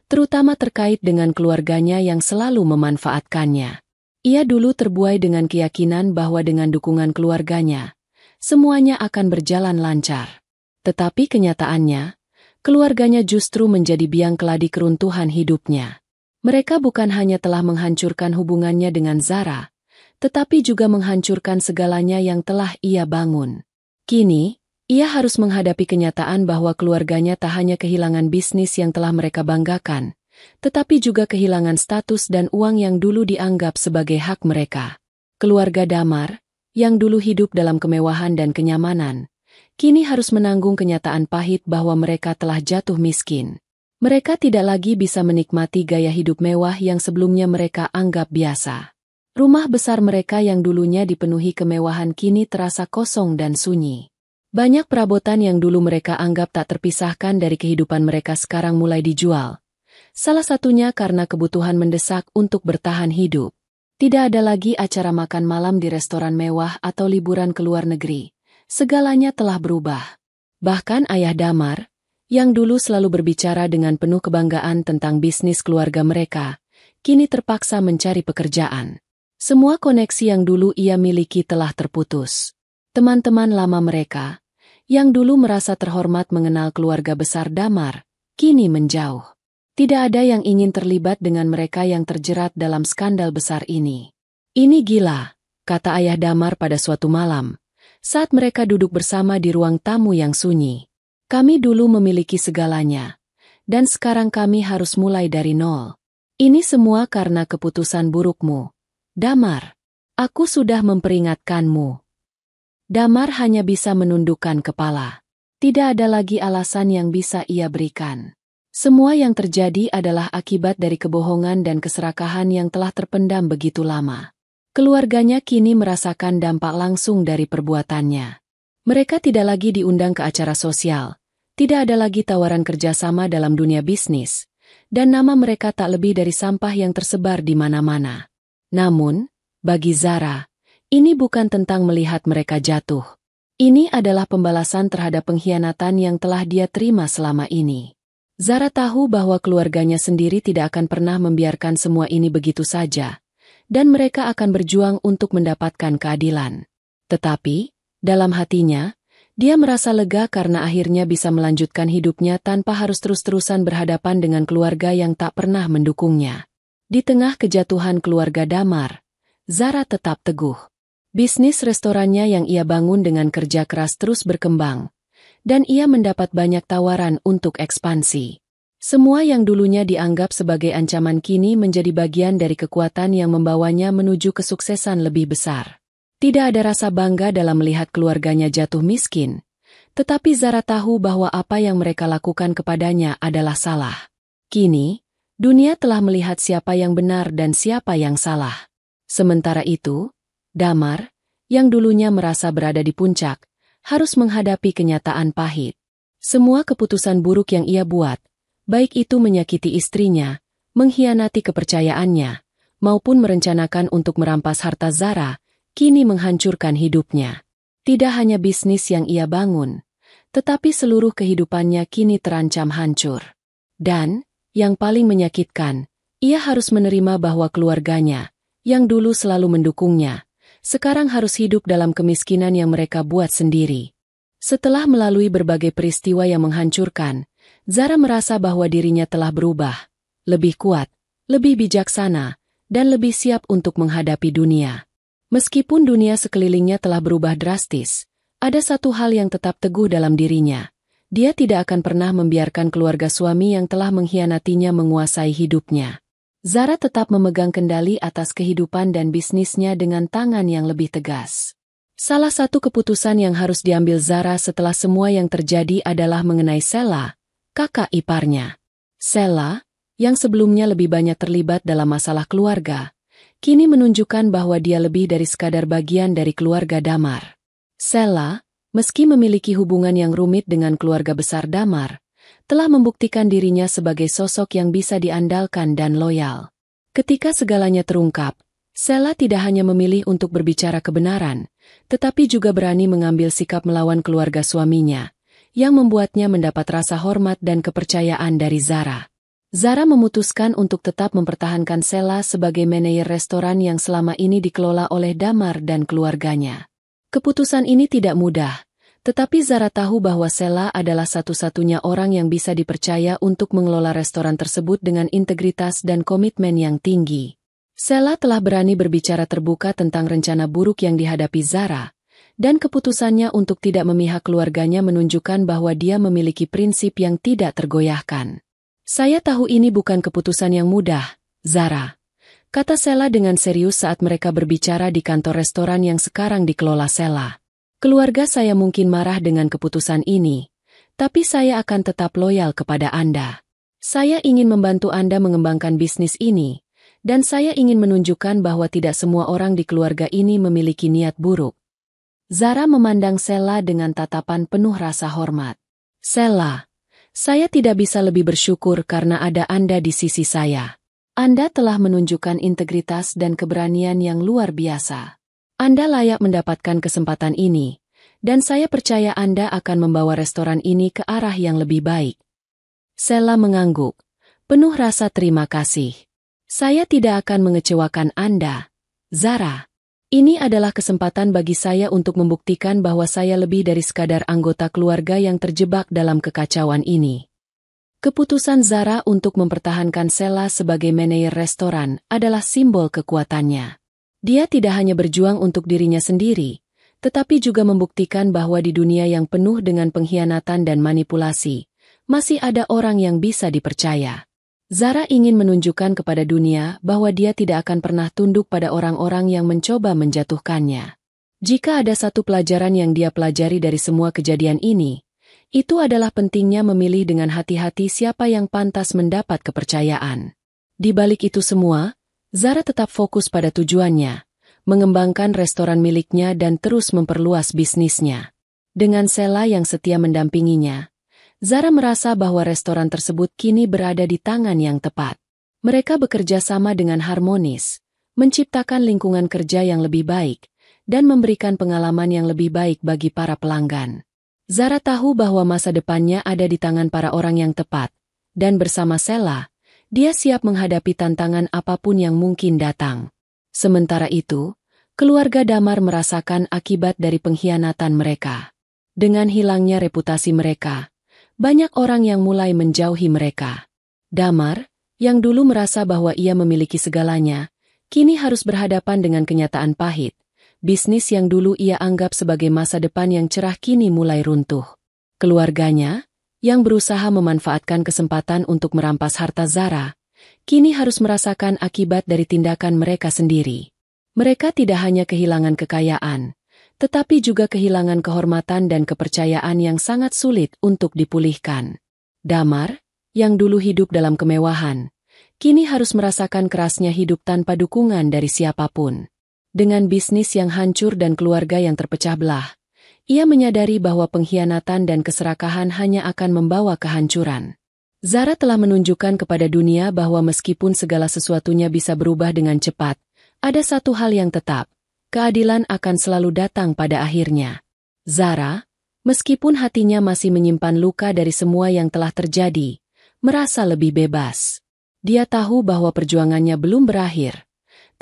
terutama terkait dengan keluarganya yang selalu memanfaatkannya. Ia dulu terbuai dengan keyakinan bahwa dengan dukungan keluarganya, semuanya akan berjalan lancar. Tetapi kenyataannya, keluarganya justru menjadi biang keladi keruntuhan hidupnya. Mereka bukan hanya telah menghancurkan hubungannya dengan Zara, tetapi juga menghancurkan segalanya yang telah ia bangun. Kini, ia harus menghadapi kenyataan bahwa keluarganya tak hanya kehilangan bisnis yang telah mereka banggakan, tetapi juga kehilangan status dan uang yang dulu dianggap sebagai hak mereka. Keluarga Damar, yang dulu hidup dalam kemewahan dan kenyamanan, kini harus menanggung kenyataan pahit bahwa mereka telah jatuh miskin. Mereka tidak lagi bisa menikmati gaya hidup mewah yang sebelumnya mereka anggap biasa. Rumah besar mereka yang dulunya dipenuhi kemewahan kini terasa kosong dan sunyi. Banyak perabotan yang dulu mereka anggap tak terpisahkan dari kehidupan mereka sekarang mulai dijual. Salah satunya karena kebutuhan mendesak untuk bertahan hidup. Tidak ada lagi acara makan malam di restoran mewah atau liburan ke luar negeri. Segalanya telah berubah. Bahkan ayah Damar, yang dulu selalu berbicara dengan penuh kebanggaan tentang bisnis keluarga mereka, kini terpaksa mencari pekerjaan. Semua koneksi yang dulu ia miliki telah terputus. Teman-teman lama mereka, yang dulu merasa terhormat mengenal keluarga besar Damar, kini menjauh. Tidak ada yang ingin terlibat dengan mereka yang terjerat dalam skandal besar ini. Ini gila, kata ayah Damar pada suatu malam, saat mereka duduk bersama di ruang tamu yang sunyi. Kami dulu memiliki segalanya, dan sekarang kami harus mulai dari nol. Ini semua karena keputusan burukmu. Damar, aku sudah memperingatkanmu. Damar hanya bisa menundukkan kepala. Tidak ada lagi alasan yang bisa ia berikan. Semua yang terjadi adalah akibat dari kebohongan dan keserakahan yang telah terpendam begitu lama. Keluarganya kini merasakan dampak langsung dari perbuatannya. Mereka tidak lagi diundang ke acara sosial. Tidak ada lagi tawaran kerjasama dalam dunia bisnis, dan nama mereka tak lebih dari sampah yang tersebar di mana-mana. Namun, bagi Zara, ini bukan tentang melihat mereka jatuh. Ini adalah pembalasan terhadap pengkhianatan yang telah dia terima selama ini. Zara tahu bahwa keluarganya sendiri tidak akan pernah membiarkan semua ini begitu saja, dan mereka akan berjuang untuk mendapatkan keadilan. Tetapi, dalam hatinya, dia merasa lega karena akhirnya bisa melanjutkan hidupnya tanpa harus terus-terusan berhadapan dengan keluarga yang tak pernah mendukungnya. Di tengah kejatuhan keluarga Damar, Zara tetap teguh. Bisnis restorannya yang ia bangun dengan kerja keras terus berkembang, dan ia mendapat banyak tawaran untuk ekspansi. Semua yang dulunya dianggap sebagai ancaman kini menjadi bagian dari kekuatan yang membawanya menuju kesuksesan lebih besar. Tidak ada rasa bangga dalam melihat keluarganya jatuh miskin, tetapi Zara tahu bahwa apa yang mereka lakukan kepadanya adalah salah. Kini, dunia telah melihat siapa yang benar dan siapa yang salah. Sementara itu, Damar, yang dulunya merasa berada di puncak, harus menghadapi kenyataan pahit. Semua keputusan buruk yang ia buat, baik itu menyakiti istrinya, mengkhianati kepercayaannya, maupun merencanakan untuk merampas harta Zara, kini menghancurkan hidupnya. Tidak hanya bisnis yang ia bangun, tetapi seluruh kehidupannya kini terancam hancur. Dan, yang paling menyakitkan, ia harus menerima bahwa keluarganya, yang dulu selalu mendukungnya, sekarang harus hidup dalam kemiskinan yang mereka buat sendiri. Setelah melalui berbagai peristiwa yang menghancurkan, Zara merasa bahwa dirinya telah berubah, lebih kuat, lebih bijaksana, dan lebih siap untuk menghadapi dunia. Meskipun dunia sekelilingnya telah berubah drastis, ada satu hal yang tetap teguh dalam dirinya. Dia tidak akan pernah membiarkan keluarga suami yang telah mengkhianatinya menguasai hidupnya. Zara tetap memegang kendali atas kehidupan dan bisnisnya dengan tangan yang lebih tegas. Salah satu keputusan yang harus diambil Zara setelah semua yang terjadi adalah mengenai Sela, kakak iparnya. Sela, yang sebelumnya lebih banyak terlibat dalam masalah keluarga, kini menunjukkan bahwa dia lebih dari sekadar bagian dari keluarga Damar. Sela, meski memiliki hubungan yang rumit dengan keluarga besar Damar, telah membuktikan dirinya sebagai sosok yang bisa diandalkan dan loyal. Ketika segalanya terungkap, Sela tidak hanya memilih untuk berbicara kebenaran, tetapi juga berani mengambil sikap melawan keluarga suaminya, yang membuatnya mendapat rasa hormat dan kepercayaan dari Zara. Zara memutuskan untuk tetap mempertahankan Sela sebagai manajer restoran yang selama ini dikelola oleh Damar dan keluarganya. Keputusan ini tidak mudah, tetapi Zara tahu bahwa Sela adalah satu-satunya orang yang bisa dipercaya untuk mengelola restoran tersebut dengan integritas dan komitmen yang tinggi. Sela telah berani berbicara terbuka tentang rencana buruk yang dihadapi Zara, dan keputusannya untuk tidak memihak keluarganya menunjukkan bahwa dia memiliki prinsip yang tidak tergoyahkan. "Saya tahu ini bukan keputusan yang mudah, Zara," kata Sela dengan serius saat mereka berbicara di kantor restoran yang sekarang dikelola Sela. "Keluarga saya mungkin marah dengan keputusan ini, tapi saya akan tetap loyal kepada Anda. Saya ingin membantu Anda mengembangkan bisnis ini, dan saya ingin menunjukkan bahwa tidak semua orang di keluarga ini memiliki niat buruk." Zara memandang Sela dengan tatapan penuh rasa hormat. "Sela, saya tidak bisa lebih bersyukur karena ada Anda di sisi saya. Anda telah menunjukkan integritas dan keberanian yang luar biasa. Anda layak mendapatkan kesempatan ini, dan saya percaya Anda akan membawa restoran ini ke arah yang lebih baik." Sela mengangguk, penuh rasa terima kasih. "Saya tidak akan mengecewakan Anda, Zara. Ini adalah kesempatan bagi saya untuk membuktikan bahwa saya lebih dari sekadar anggota keluarga yang terjebak dalam kekacauan ini." Keputusan Zara untuk mempertahankan Sela sebagai manajer restoran adalah simbol kekuatannya. Dia tidak hanya berjuang untuk dirinya sendiri, tetapi juga membuktikan bahwa di dunia yang penuh dengan pengkhianatan dan manipulasi, masih ada orang yang bisa dipercaya. Zara ingin menunjukkan kepada dunia bahwa dia tidak akan pernah tunduk pada orang-orang yang mencoba menjatuhkannya. Jika ada satu pelajaran yang dia pelajari dari semua kejadian ini, itu adalah pentingnya memilih dengan hati-hati siapa yang pantas mendapat kepercayaan. Di balik itu semua, Zara tetap fokus pada tujuannya, mengembangkan restoran miliknya dan terus memperluas bisnisnya. Dengan Sela yang setia mendampinginya, Zara merasa bahwa restoran tersebut kini berada di tangan yang tepat. Mereka bekerja sama dengan harmonis, menciptakan lingkungan kerja yang lebih baik, dan memberikan pengalaman yang lebih baik bagi para pelanggan. Zara tahu bahwa masa depannya ada di tangan para orang yang tepat, dan bersama Sela, dia siap menghadapi tantangan apapun yang mungkin datang. Sementara itu, keluarga Damar merasakan akibat dari pengkhianatan mereka. Dengan hilangnya reputasi mereka, banyak orang yang mulai menjauhi mereka. Damar, yang dulu merasa bahwa ia memiliki segalanya, kini harus berhadapan dengan kenyataan pahit, Bisnis yang dulu ia anggap sebagai masa depan yang cerah kini mulai runtuh. Keluarganya, yang berusaha memanfaatkan kesempatan untuk merampas harta Zara, kini harus merasakan akibat dari tindakan mereka sendiri. Mereka tidak hanya kehilangan kekayaan, tetapi juga kehilangan kehormatan dan kepercayaan yang sangat sulit untuk dipulihkan. Damar, yang dulu hidup dalam kemewahan, kini harus merasakan kerasnya hidup tanpa dukungan dari siapapun. Dengan bisnis yang hancur dan keluarga yang terpecah belah, ia menyadari bahwa pengkhianatan dan keserakahan hanya akan membawa kehancuran. Zara telah menunjukkan kepada dunia bahwa meskipun segala sesuatunya bisa berubah dengan cepat, ada satu hal yang tetap, keadilan akan selalu datang pada akhirnya. Zara, meskipun hatinya masih menyimpan luka dari semua yang telah terjadi, merasa lebih bebas. Dia tahu bahwa perjuangannya belum berakhir,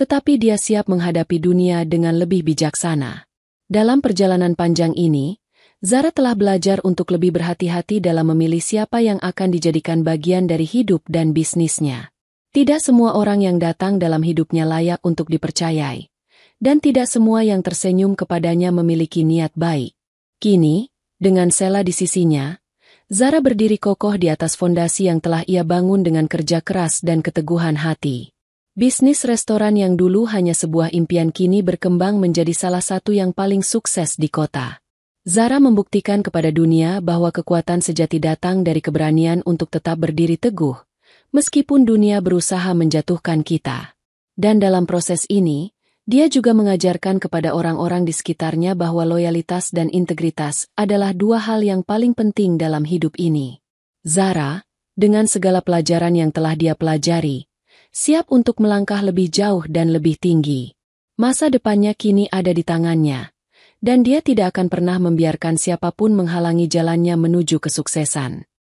tetapi dia siap menghadapi dunia dengan lebih bijaksana. Dalam perjalanan panjang ini, Zara telah belajar untuk lebih berhati-hati dalam memilih siapa yang akan dijadikan bagian dari hidup dan bisnisnya. Tidak semua orang yang datang dalam hidupnya layak untuk dipercayai, dan tidak semua yang tersenyum kepadanya memiliki niat baik. Kini, dengan Sheila di sisinya, Zara berdiri kokoh di atas fondasi yang telah ia bangun dengan kerja keras dan keteguhan hati. Bisnis restoran yang dulu hanya sebuah impian kini berkembang menjadi salah satu yang paling sukses di kota. Zara membuktikan kepada dunia bahwa kekuatan sejati datang dari keberanian untuk tetap berdiri teguh, meskipun dunia berusaha menjatuhkan kita. Dan dalam proses ini, dia juga mengajarkan kepada orang-orang di sekitarnya bahwa loyalitas dan integritas adalah dua hal yang paling penting dalam hidup ini. Zara, dengan segala pelajaran yang telah dia pelajari, siap untuk melangkah lebih jauh dan lebih tinggi. Masa depannya kini ada di tangannya, dan dia tidak akan pernah membiarkan siapapun menghalangi jalannya menuju kesuksesan.